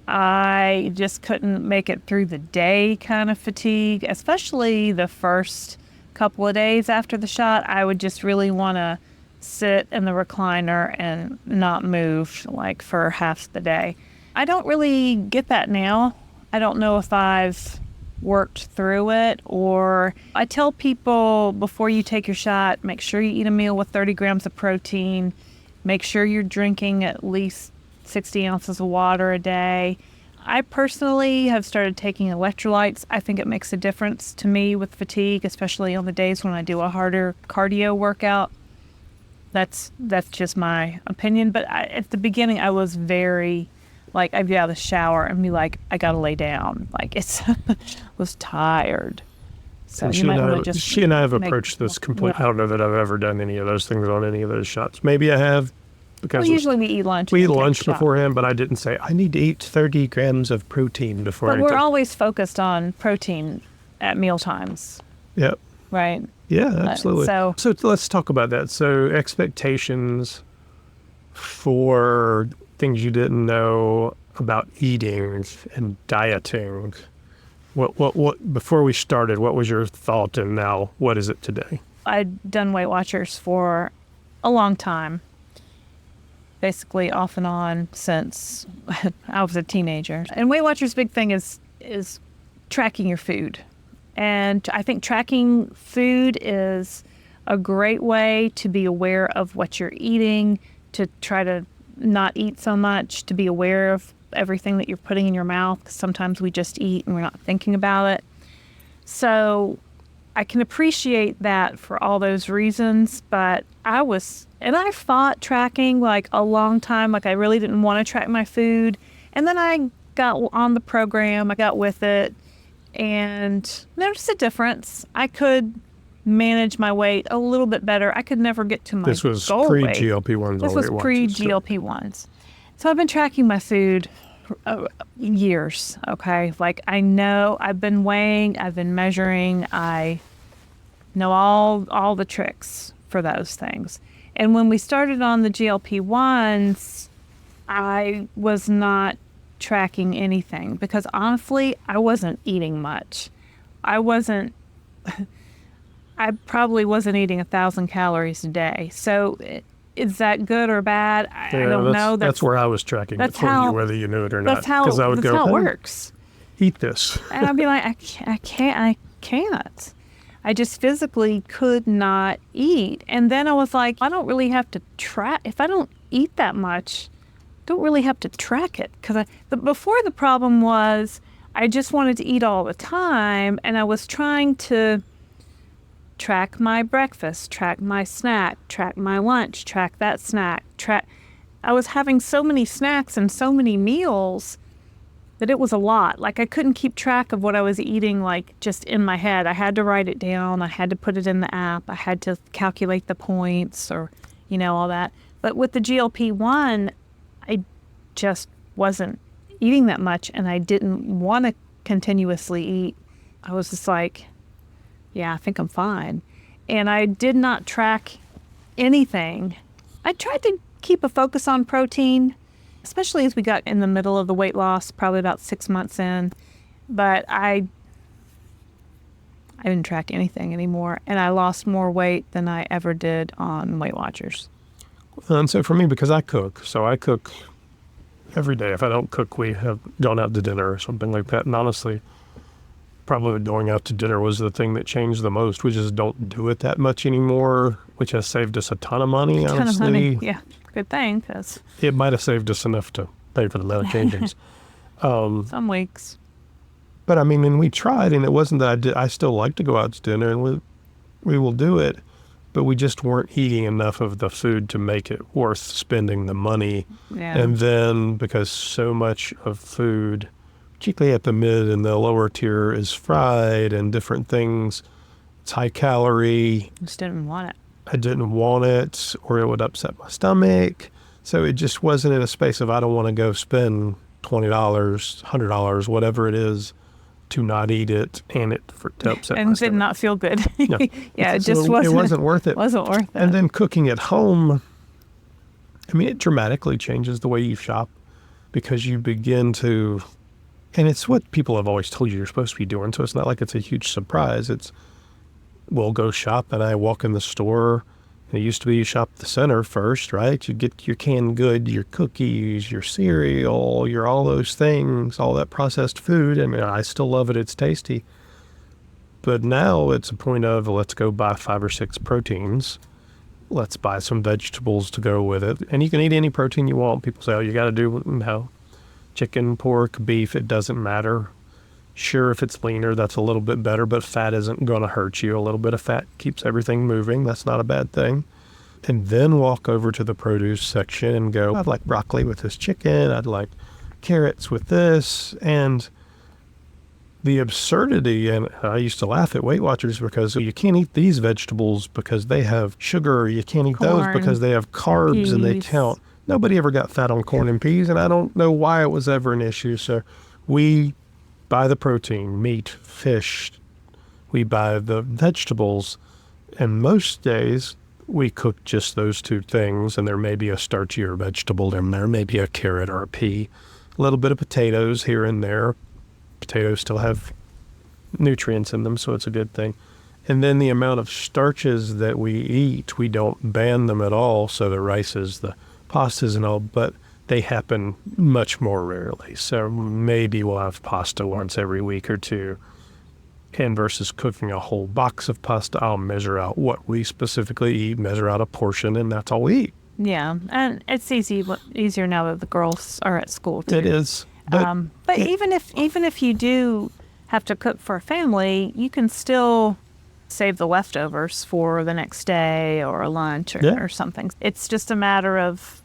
I just couldn't make it through the day kind of fatigue, especially the first couple of days after the shot. I would just really want to sit in the recliner and not move like for half the day. I don't really get that now. I don't know if I've worked through it, or I tell people before you take your shot, make sure you eat a meal with 30 grams of protein. Make sure you're drinking at least 60 ounces of water a day. I personally have started taking electrolytes. I think it makes a difference to me with fatigue, especially on the days when I do a harder cardio workout. That's just my opinion. But at the beginning, I was very, like, I'd get out of the shower and be like, I gotta lay down. Like, was tired. So and you might want to just. She and I have approached this completely. I don't know that I've ever done any of those things on any of those shots. Maybe I have. Because usually we eat lunch. We eat lunch beforehand, but I didn't say, I need to eat 30 grams of protein before But we're always focused on protein at meal times. Yep. Right? Yeah, absolutely. So let's talk about that. So expectations for things you didn't know about eating and dieting. What before we started, what was your thought, and now what is it today? I'd done Weight Watchers for a long time. Basically off and on since I was a teenager. And Weight Watchers' big thing is tracking your food. And I think tracking food is a great way to be aware of what you're eating, to try to not eat so much, to be aware of everything that you're putting in your mouth, because sometimes we just eat and we're not thinking about it. So I can appreciate that for all those reasons, but I fought tracking like a long time. Like I really didn't want to track my food. And then I got on the program, I got with it, and there's a difference. I could manage my weight a little bit better. I could never get to my goal weight. This was pre-GLP-1s. This was pre-GLP-1s. So I've been tracking my food years, okay? Like I know I've been weighing, I've been measuring, I know all the tricks for those things. And when we started on the GLP-1s, I was not tracking anything because honestly, I wasn't eating much. I probably wasn't eating 1,000 calories a day. So is that good or bad? I don't know. That's where I was tracking it for you, whether you knew it or not. That's how it works. Eat this. And I'd be like, I can't. I just physically could not eat. And then I was like, I don't really have to track. If I don't eat that much, I don't really have to track it. Because before the problem was I just wanted to eat all the time. And I was trying to track my breakfast, track my snack, track my lunch, track that snack. I was having so many snacks and so many meals that it was a lot. Like I couldn't keep track of what I was eating, like just in my head. I had to write it down. I had to put it in the app. I had to calculate the points or, all that. But with the GLP-1, I just wasn't eating that much and I didn't want to continuously eat. I was just like, yeah, I think I'm fine. And I did not track anything. I tried to keep a focus on protein, especially as we got in the middle of the weight loss, probably about 6 months in. But I didn't track anything anymore, and I lost more weight than I ever did on Weight Watchers. And so for me, because I cook, every day. If I don't cook, we have gone out to dinner or something like that. And honestly, probably going out to dinner was the thing that changed the most. We just don't do it that much anymore, which has saved us a ton of money, honestly. Yeah, good thing, because it might have saved us enough to pay for the medications. Some weeks. But I mean, and we tried, and it wasn't that I still like to go out to dinner, and we will do it, but we just weren't eating enough of the food to make it worth spending the money. Yeah. And then because so much of food, particularly at the mid and the lower tier, is fried and different things, it's high calorie. Just didn't want it. I didn't want it, or it would upset my stomach. So it just wasn't in a space of I don't want to go spend $20, $100, whatever it is, to not eat it and to upset and my did stomach. not feel good. No. Yeah, it just wasn't. It wasn't worth it. Wasn't worth it. And then cooking at home, I mean, it dramatically changes the way you shop, because you begin to, and it's what people have always told you you're supposed to be doing. So it's not like it's a huge surprise. It's, we'll go shop and I walk in the store. It used to be you shop the center first, right? You get your canned good, your cookies, your cereal, your all those things, all that processed food. I mean, I still love it. It's tasty. But now it's a point of, let's go buy 5 or 6 proteins. Let's buy some vegetables to go with it. And you can eat any protein you want. People say, oh, you got to do chicken, pork, beef. It doesn't matter. Sure, if it's leaner, that's a little bit better, but fat isn't going to hurt you. A little bit of fat keeps everything moving. That's not a bad thing. And then walk over to the produce section and go, I'd like broccoli with this chicken. I'd like carrots with this. And the absurdity, and I used to laugh at Weight Watchers because you can't eat these vegetables because they have sugar. You can't eat those because they have carbs peas. And they count. Nobody ever got fat on corn and peas, and I don't know why it was ever an issue. So we buy the protein, meat, fish. We buy the vegetables, and most days we cook just those 2 things, and there may be a starchier vegetable in there, maybe a carrot or a pea, a little bit of potatoes here and there. Potatoes still have nutrients in them, so it's a good thing. And then the amount of starches that we eat, we don't ban them at all, so the rices, the pastas and all, but they happen much more rarely. So maybe we'll have pasta once every week or 2. And versus cooking a whole box of pasta, I'll measure out what we specifically eat, measure out a portion, and that's all we eat. Yeah, and it's easier now that the girls are at school too. It is. But even if you do have to cook for a family, you can still save the leftovers for the next day or a lunch or something. It's just a matter of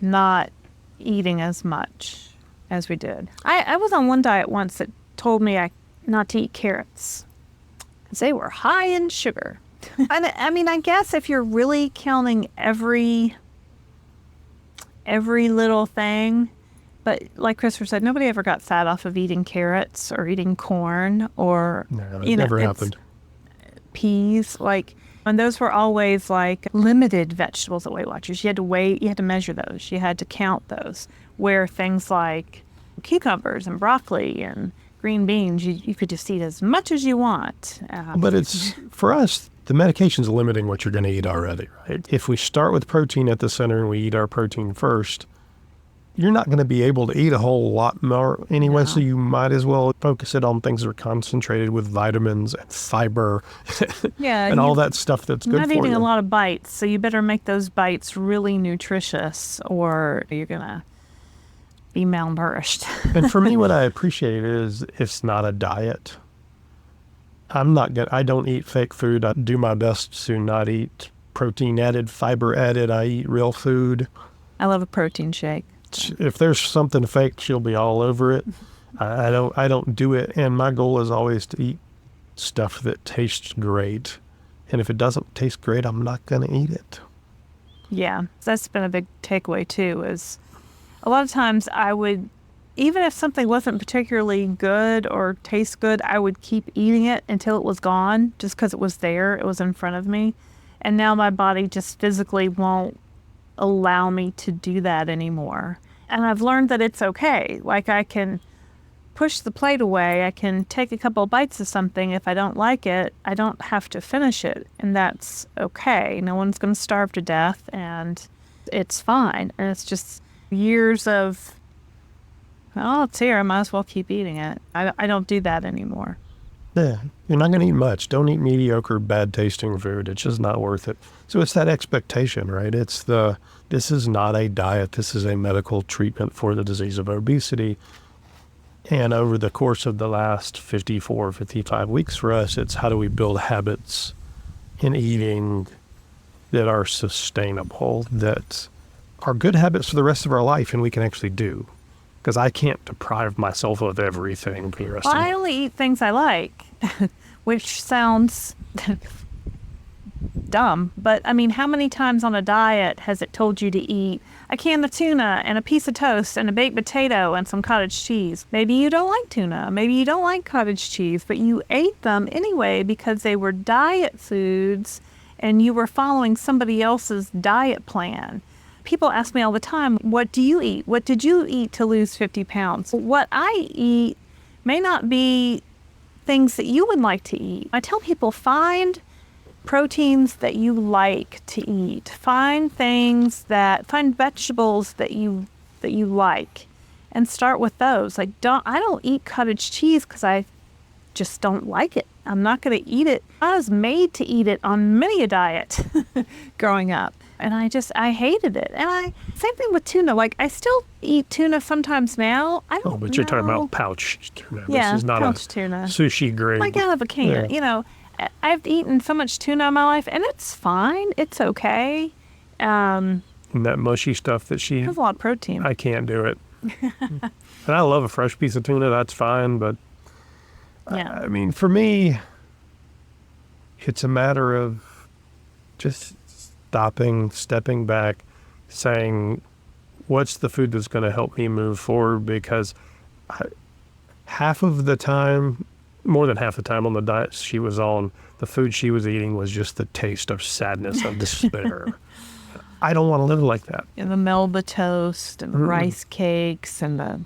not eating as much as we did. I was on one diet once that told me not to eat carrots because they were high in sugar. And I mean, I guess if you're really counting every little thing, but like Christopher said, nobody ever got fat off of eating carrots or eating corn or never happened. Peas, and those were always limited vegetables at Weight Watchers. You had to weigh, you had to measure those, you had to count those. Where things like cucumbers and broccoli and green beans, you could just eat as much as you want. But it's, for us, the medication's limiting what you're going to eat already, right? If we start with protein at the center and we eat our protein first, you're not going to be able to eat a whole lot more anyway, so you might as well focus it on things that are concentrated with vitamins and fiber and all that stuff that's good for you. You're not eating a lot of bites, so you better make those bites really nutritious or you're going to be malnourished. And for me, what I appreciate is it's not a diet. I don't eat fake food. I do my best to not eat protein added, fiber added. I eat real food. I love a protein shake. If there's something fake, she'll be all over it. I don't do it. And my goal is always to eat stuff that tastes great. And if it doesn't taste great, I'm not going to eat it. Yeah, that's been a big takeaway too, is a lot of times I would, even if something wasn't particularly good or taste good, I would keep eating it until it was gone just because it was there, it was in front of me. And now my body just physically won't allow me to do that anymore. And I've learned that it's okay. I can push the plate away. I can take a couple of bites of something. If I don't like it, I don't have to finish it. And that's okay. No one's going to starve to death, and it's fine. And it's just years of, well, it's here. I might as well keep eating it. I don't do that anymore. Yeah, you're not going to eat much. Don't eat mediocre, bad tasting food. It's just not worth it. So it's that expectation, right? This is not a diet. This is a medical treatment for the disease of obesity. And over the course of the last 54, 55 weeks for us, it's how do we build habits in eating that are sustainable, that are good habits for the rest of our life and we can actually do. Because I can't deprive myself of everything for the rest of my life. I only eat things I like, which sounds dumb. But, I mean, how many times on a diet has it told you to eat a can of tuna and a piece of toast and a baked potato and some cottage cheese? Maybe you don't like tuna. Maybe you don't like cottage cheese, but you ate them anyway because they were diet foods and you were following somebody else's diet plan. people ask me all the time, what do you eat? What did you eat to lose 50 pounds? What I eat may not be things that you would like to eat. I tell people, find proteins that you like to eat. Find vegetables that you like, and start with those. I don't eat cottage cheese because I just don't like it. I'm not going to eat it. I was made to eat it on many a diet growing up, and I hated it. And same thing with tuna. Like, I still eat tuna sometimes now. I don't but you're talking about pouch tuna. Yeah, this is not pouch a tuna. Sushi grade. Like out of a can. Yeah. I've eaten so much tuna in my life, and it's fine. It's okay. And that mushy stuff that It has a lot of protein. I can't do it. And I love a fresh piece of tuna. That's fine, but Yeah. I mean, for me, it's a matter of just stopping, stepping back, saying, what's the food that's going to help me move forward? Because half of the time, more than half the time on the diet she was on, the food she was eating was just the taste of sadness, of despair. I don't want to live like that. And the Melba toast and the rice cakes and the...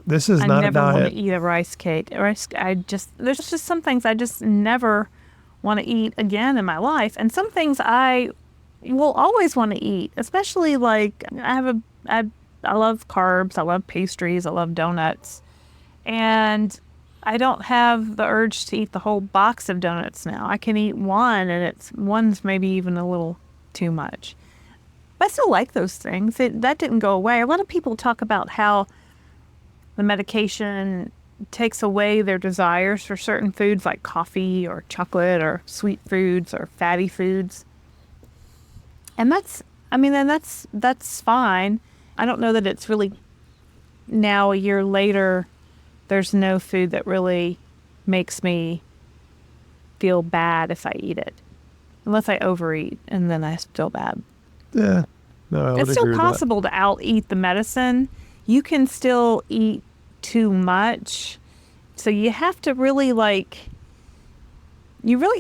This is not a diet. I never want to eat a rice cake. There's just some things I just never want to eat again in my life. And some things I will always want to eat, especially like I love carbs. I love pastries. I love donuts. And I don't have the urge to eat the whole box of donuts now. I can eat one, and one's maybe even a little too much. But I still like those things. That didn't go away. A lot of people talk about how the medication takes away their desires for certain foods like coffee or chocolate or sweet foods or fatty foods. And that's fine. I don't know that it's really, now a year later, there's no food that really makes me feel bad if I eat it. Unless I overeat, and then I feel bad. Yeah. No, I would it's still agree with possible to out-eat the medicine. You can still eat too much. So you have to really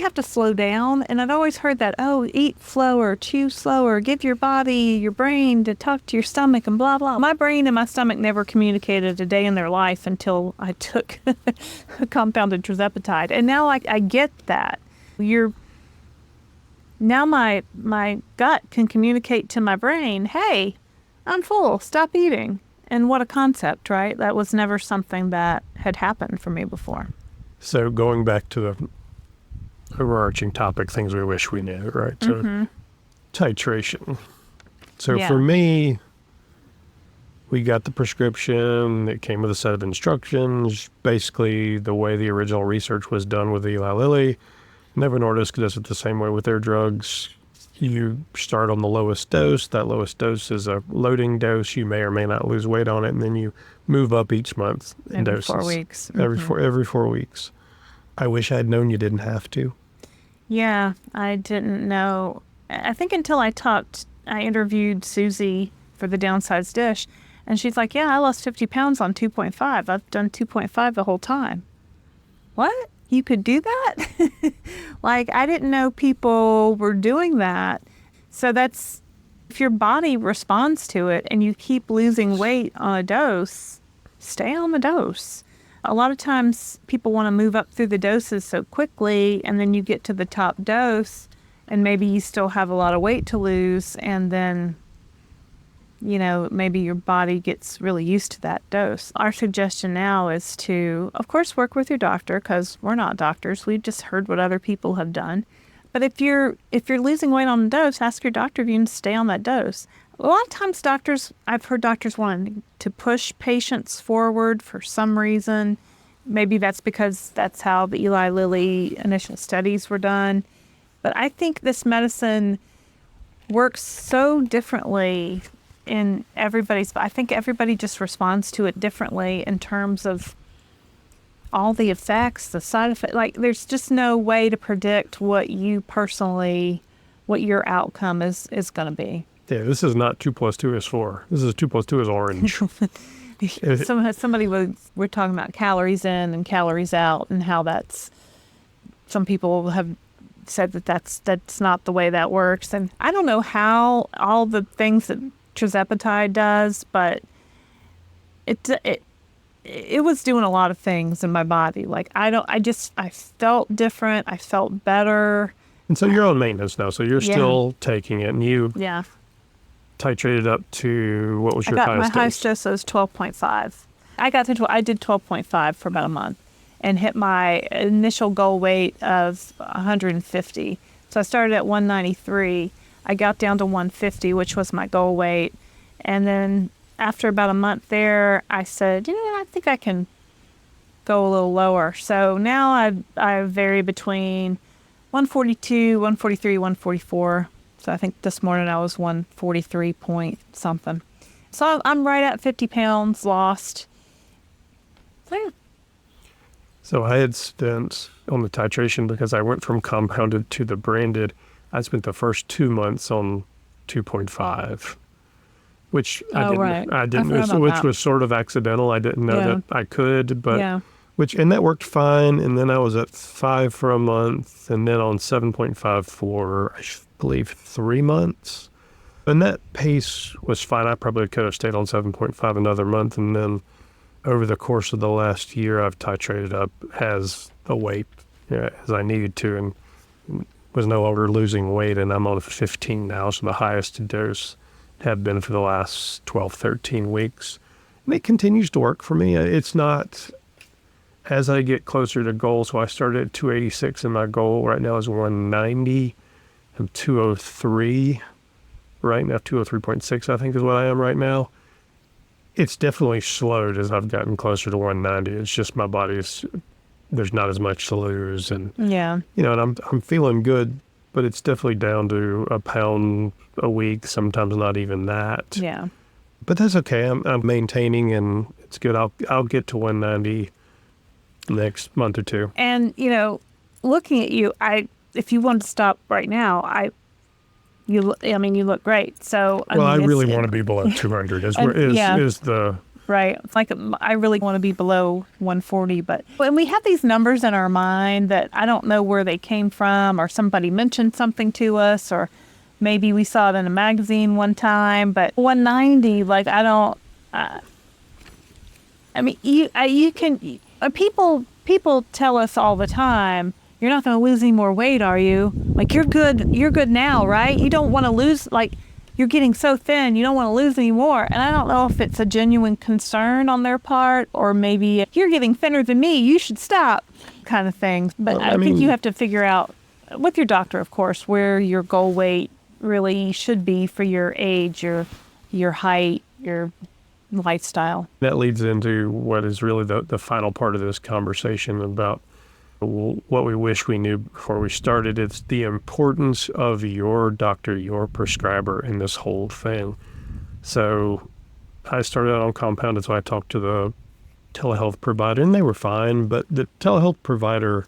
have to slow down. And I'd always heard that, eat slower, chew slower, give your brain to talk to your stomach and blah, blah. My brain and my stomach never communicated a day in their life until I took compounded Tirzepatide. And now I get that. Now my gut can communicate to my brain, hey, I'm full, stop eating. And what a concept, right? That was never something that had happened for me before. So going back to the overarching topic, things we wish we knew, right? So titration. So for me, we got the prescription. It came with a set of instructions. Basically, the way the original research was done with Eli Lilly. Novo Nordisk does it the same way with their drugs. You start on the lowest dose. That lowest dose is a loading dose. You may or may not lose weight on it, and then you move up each month in doses. Every 4 weeks. Every 4 weeks. I wish I had known you didn't have to. Yeah, I didn't know. I think until I interviewed Susie for the Downsized dish, and she's like, yeah, I lost 50 pounds on 2.5. I've done 2.5 the whole time. What? You could do that? I didn't know people were doing that. So if your body responds to it and you keep losing weight on a dose, stay on the dose. A lot of times people want to move up through the doses so quickly, and then you get to the top dose and maybe you still have a lot of weight to lose, and then maybe your body gets really used to that dose. Our suggestion now is to, of course, work with your doctor, because we're not doctors. We've just heard what other people have done. But if you're losing weight on the dose, ask your doctor if you can stay on that dose. A lot of times I've heard doctors wanting to push patients forward for some reason. Maybe that's because that's how the Eli Lilly initial studies were done. But I think this medicine works so differently in everybody's. I think everybody just responds to it differently in terms of all the effects, the side effects. There's just no way to predict what your outcome is going to be. Yeah, this is not 2 + 2 is 4. This is 2 + 2 is orange. We're talking about calories in and calories out, and how some people have said that's not the way that works. And I don't know how all the things that Tirzepatide does, but it was doing a lot of things in my body. Like I felt different. I felt better. And so you're on maintenance now, so you're still taking it, and you titrated up to, what was your highest dose? My highest dose was 12.5. I did 12.5 for about a month and hit my initial goal weight of 150. So I started at 193. I got down to 150, which was my goal weight. And then after about a month there, I said, I think I can go a little lower. So now I vary between 142, 143, 144. So I think this morning I was 143 point something. So I'm right at 50 pounds lost. So I had spent on the titration, because I went from compounded to the branded, I spent the first 2 months on 2.5, which I didn't, which was sort of accidental. I didn't know that I could, but and that worked fine. And then I was at 5 for a month, and then on 7.5 for, I believe, 3 months. And that pace was fine. I probably could have stayed on 7.5 another month. And then over the course of the last year, I've titrated up as the weight as I needed to, and was no longer losing weight. And I'm on 15 now, so the highest dose have been for the last 12, 13 weeks. And it continues to work for me. It's not, as I get closer to goal, so I started at 286, and my goal right now is 190. I'm 203 right now, 203.6 I think is what I am right now. It's definitely slowed as I've gotten closer to 190. It's just my body's, there's not as much to lose, and and I'm feeling good, but it's definitely down to a pound a week, sometimes not even that. Yeah. But that's okay. I'm maintaining, and it's good. I'll get to 190 next month or two. And looking at you, if you wanted to stop right now, you look great. So I really want to be below 200. Is the right. It's like I really want to be below 140. But when we have these numbers in our mind that I don't know where they came from, or somebody mentioned something to us, or maybe we saw it in a magazine one time. But 190, like I don't. You can. People tell us all the time, you're not going to lose any more weight, are you? Like, you're good now, right? You don't want to lose, like, you're getting so thin, you don't want to lose any more. And I don't know if it's a genuine concern on their part, or maybe you're getting thinner than me, you should stop, kind of thing. But I think you have to figure out, with your doctor, of course, where your goal weight really should be for your age, your height, your lifestyle. That leads into what is really the final part of this conversation about what we wish we knew before we started. It's the importance of your doctor, your prescriber in this whole thing. So I started out on compounded, so I talked to the telehealth provider, and they were fine, but the telehealth provider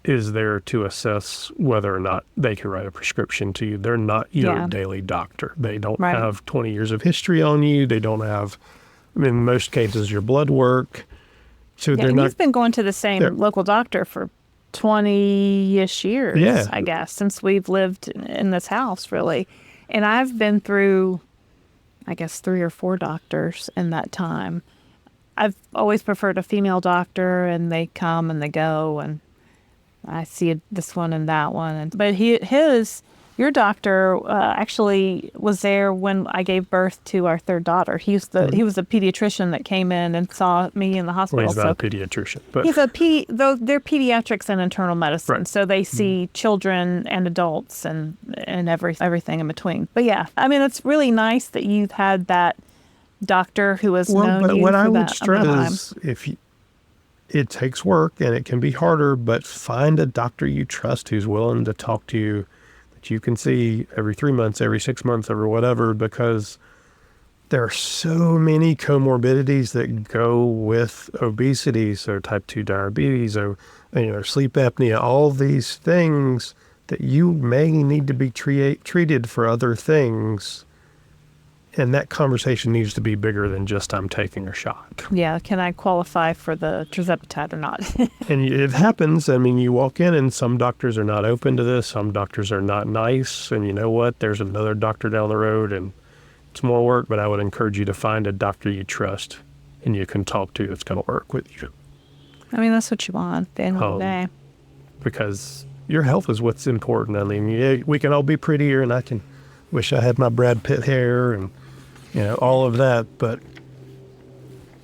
is there to assess whether or not they can write a prescription to you. They're not your daily doctor. They don't have 20 years of history on you. They don't have, in most cases, your blood work. So they're not. You've been going to the same local doctor for 20-ish years, I guess, since we've lived in this house, really. And I've been through, I guess, 3 or 4 doctors in that time. I've always preferred a female doctor, and they come and they go, and I see this one and that one. But your doctor actually was there when I gave birth to our 3rd daughter. He was a pediatrician that came in and saw me in the hospital. Well, he's not a pediatrician, but he's they're pediatrics and internal medicine, right. So they see children and adults and everything in between. But it's really nice that you've had that doctor who has known you for that amount of time. What I would stress is, it takes work and it can be harder, but find a doctor you trust who's willing to talk to you, that you can see every 3 months, every 6 months, or whatever, because there are so many comorbidities that go with obesity, so type 2 diabetes, or sleep apnea, all these things that you may need to be treated for other things. And that conversation needs to be bigger than just I'm taking a shot. Yeah, can I qualify for the Tirzepatide or not? And it happens. You walk in and some doctors are not open to this. Some doctors are not nice. And you know what? There's another doctor down the road, and It's more work, but I would encourage you to find a doctor you trust and you can talk to that's going to work with you. I mean, that's what you want at the end of the day. Because your health is what's important. I mean, yeah, we can all be prettier, and I can wish I had my Brad Pitt hair and, all of that. But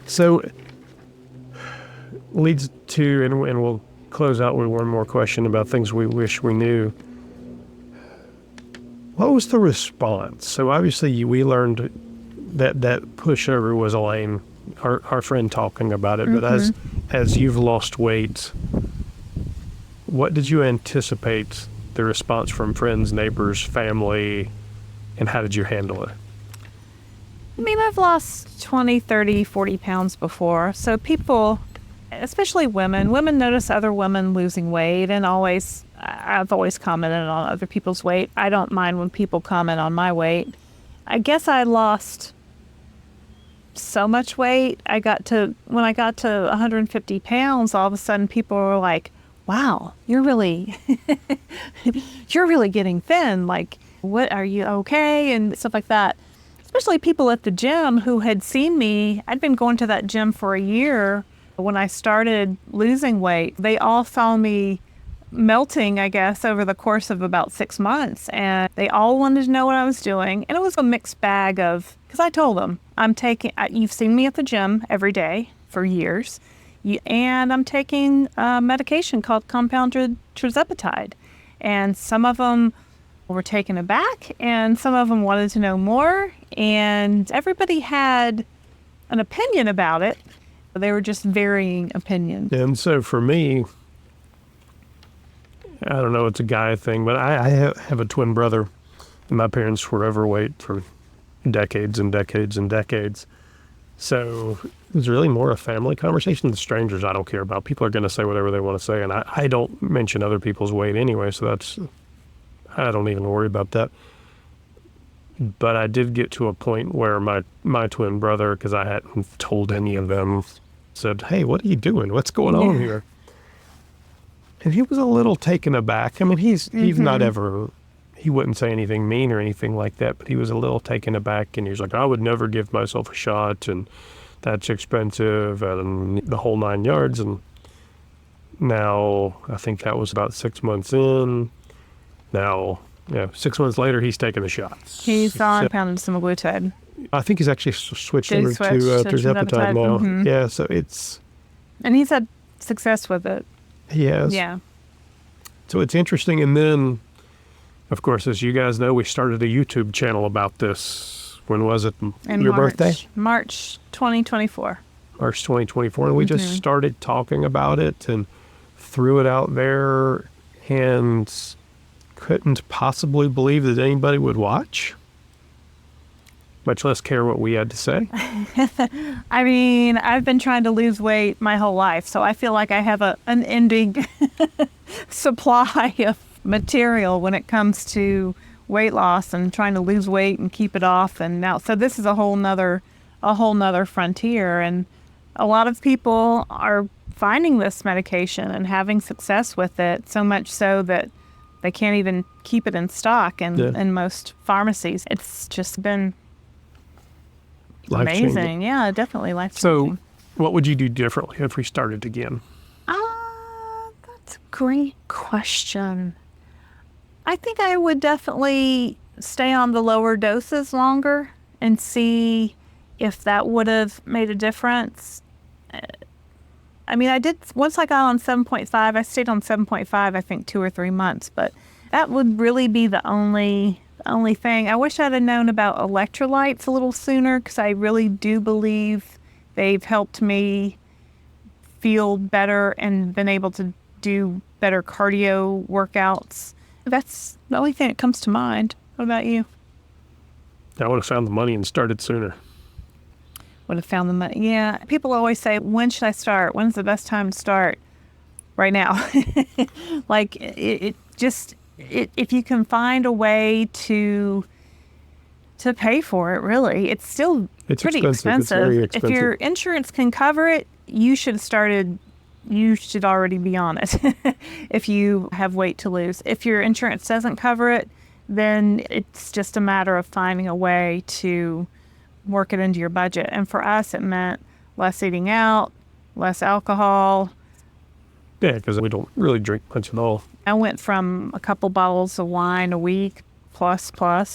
so leads to, and we'll close out with one more question about things we wish we knew. What was the response? So obviously we learned that pushover was Elaine, our friend, talking about it. But as you've lost weight, what did you anticipate the response from friends, neighbors, family, and how did you handle it? I mean, I've lost 20, 30, 40 pounds before. So people, especially women notice other women losing weight, and I've always commented on other people's weight. I don't mind when people comment on my weight. I guess I lost so much weight. When I got to 150 pounds, all of a sudden people were like, wow, you're really getting thin. Like, what, are you okay? And stuff like that. Especially people at the gym who had seen me. I'd been going to that gym for a year. When I started losing weight, they all saw me melting, I guess, over the course of about 6 months. And they all wanted to know what I was doing. And it was a mixed bag of, because I told them, you've seen me at the gym every day for years. And I'm taking a medication called compounded Tirzepatide. And some of them were taken aback, and some of them wanted to know more. And everybody had an opinion about it. They were just varying opinions. And so for me, I don't know, it's a guy thing, but I have a twin brother, and my parents were overweight for decades and decades and decades. So it was really more a family conversation. The strangers I don't care about. People are going to say whatever they want to say, and I don't mention other people's weight anyway, so I don't even worry about that. But I did get to a point where my twin brother, because I hadn't told any of them, said, hey, what are you doing? What's going on here? And he was a little taken aback. I mean, he's not ever, he wouldn't say anything mean or anything like that, but he was a little taken aback, and he was like, I would never give myself a shot, and that's expensive, and the whole 9 yards. And now, I think that was about 6 months in. Now, 6 months later, he's taking the shots. He's on pounded semaglutide. I think he's actually switched over to Tirzepatide now. Yeah, so it's... And he's had success with it. He has. Yeah. So it's interesting. And then, of course, as you guys know, we started a YouTube channel about this. When was it? Your birthday? March 2024. March 2024. And we just started talking about it and threw it out there and couldn't possibly believe that anybody would watch, much less care what we had to say. I mean, I've been trying to lose weight my whole life, so I feel like I have an unending supply of material when it comes to weight loss and trying to lose weight and keep it off. And now, so this is a whole nother frontier, and a lot of people are finding this medication and having success with it, so much so that they can't even keep it in stock in most pharmacies. It's just been amazing. Yeah, definitely life-changing. So what would you do differently if we started again? That's a great question. I think I would definitely stay on the lower doses longer and see if that would have made a difference. I mean, once I got on 7.5, I stayed on 7.5, I think 2 or 3 months, but that would really be the only thing. I wish I'd have known about electrolytes a little sooner, because I really do believe they've helped me feel better and been able to do better cardio workouts. That's the only thing that comes to mind. What about you? I would have found the money and started sooner. Would have found the money. Yeah. People always say, when should I start? When's the best time to start? Right now. Like, if you can find a way to pay for it, really, it's pretty expensive. It's very expensive. If your insurance can cover it, you should already be on it if you have weight to lose. If your insurance doesn't cover it, then it's just a matter of finding a way to work it into your budget. And for us, it meant less eating out, less alcohol. Yeah, because we don't really drink much at all. I went from a couple bottles of wine a week plus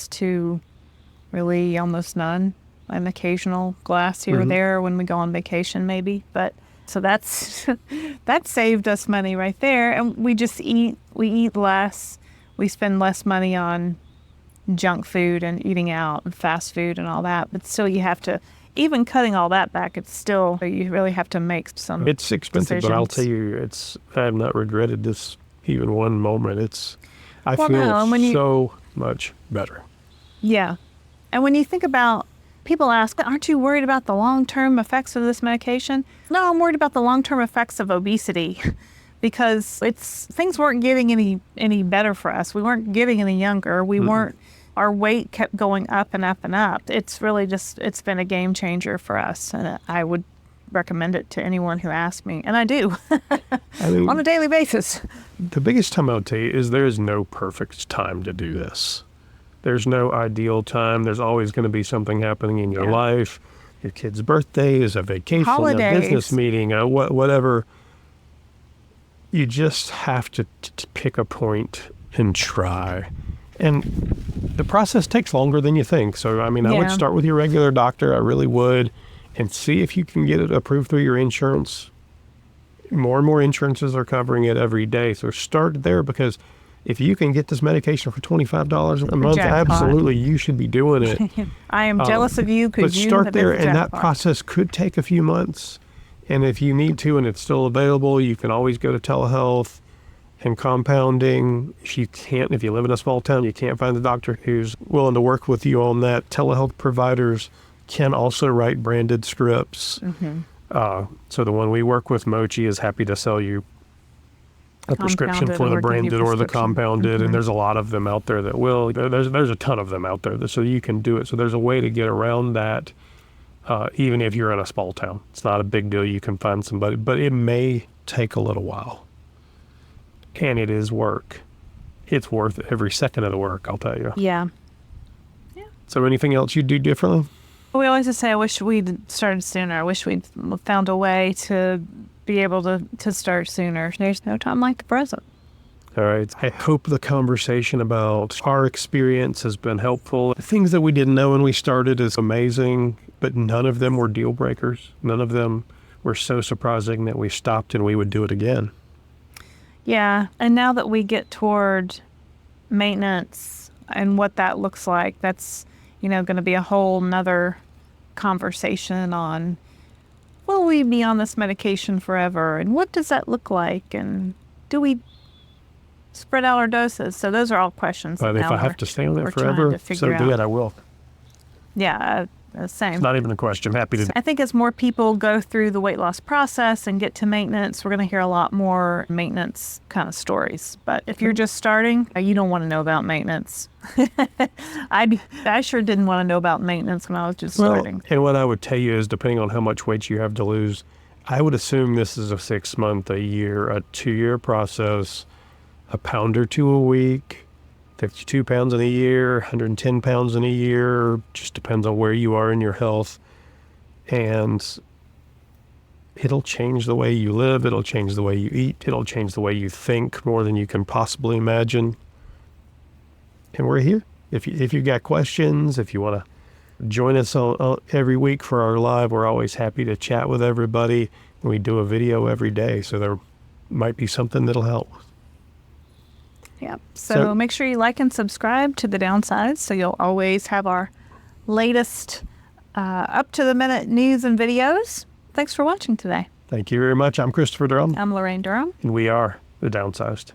to really almost none. An occasional glass here or there when we go on vacation maybe. But so that's that saved us money right there. And we eat less. We spend less money on junk food and eating out and fast food and all that. But still you have to, even cutting all that back, it's still, you really have to make some It's expensive, decisions. but I'll tell you, I have not regretted this even one moment. I feel so much better. Yeah. And when you think about, people ask, aren't you worried about the long-term effects of this medication? No, I'm worried about the long-term effects of obesity because things weren't getting any better for us. We weren't getting any younger. We weren't, our weight kept going up and up and up. It's really it's been a game changer for us. And I would recommend it to anyone who asks me. And I do on a daily basis. The biggest time I'll tell you is there is no perfect time to do this. There's no ideal time. There's always going to be something happening in your life. Your kid's birthday is a vacation, holidays, a business meeting, whatever. You just have to pick a point and try. And the process takes longer than you think. So, I would start with your regular doctor. I really would. And see if you can get it approved through your insurance. More and more insurances are covering it every day. So start there, because if you can get this medication for $25 a month, absolutely, you should be doing it. I am jealous of you because you start there, and that process could take a few months. And if you need to and it's still available, you can always go to telehealth and compounding. If you live in a small town, you can't find a doctor who's willing to work with you on that. Telehealth providers can also write branded scripts. So the one we work with, Mochi, is happy to sell you a prescription for the branded or the compounded, and there's a lot of them out there that will. There's a ton of them out there, so you can do it. So there's a way to get around that, even if you're in a small town. It's not a big deal. You can find somebody, but it may take a little while, and it is work. It's worth every second of the work, I'll tell you. Yeah. So anything else you do differently? We always just say, I wish we'd started sooner. I wish we'd found a way to be able to start sooner. There's no time like the present. All right. I hope the conversation about our experience has been helpful. The things that we didn't know when we started is amazing, but none of them were deal breakers. None of them were so surprising that we stopped and we would do it again. Yeah. And now that we get toward maintenance and what that looks like, that's, going to be a whole nother conversation on, will we be on this medication forever? And what does that look like? And do we spread out our doses? So those are all questions. But if I have to stay on it forever, so be it, I will. Yeah, same. It's not even a question. Happy to. I think as more people go through the weight loss process and get to maintenance, we're going to hear a lot more maintenance kind of stories. But if you're just starting, you don't want to know about maintenance. I sure didn't want to know about maintenance when I was just starting. And what I would tell you is, depending on how much weight you have to lose, I would assume this is a 6 month, a year, a 2 year process, a pound or two a week, 52 pounds in a year, 110 pounds in a year, just depends on where you are in your health. And it'll change the way you live. It'll change the way you eat. It'll change the way you think more than you can possibly imagine. And we're here. If you got questions, if you want to join us every week for our live, we're always happy to chat with everybody. We do a video every day, so there might be something that'll help. Yeah. So make sure you like and subscribe to the Downsized, so you'll always have our latest up-to-the-minute news and videos. Thanks for watching today. Thank you very much. I'm Christopher Durham. I'm Laraine Durham. And we are the Downsized.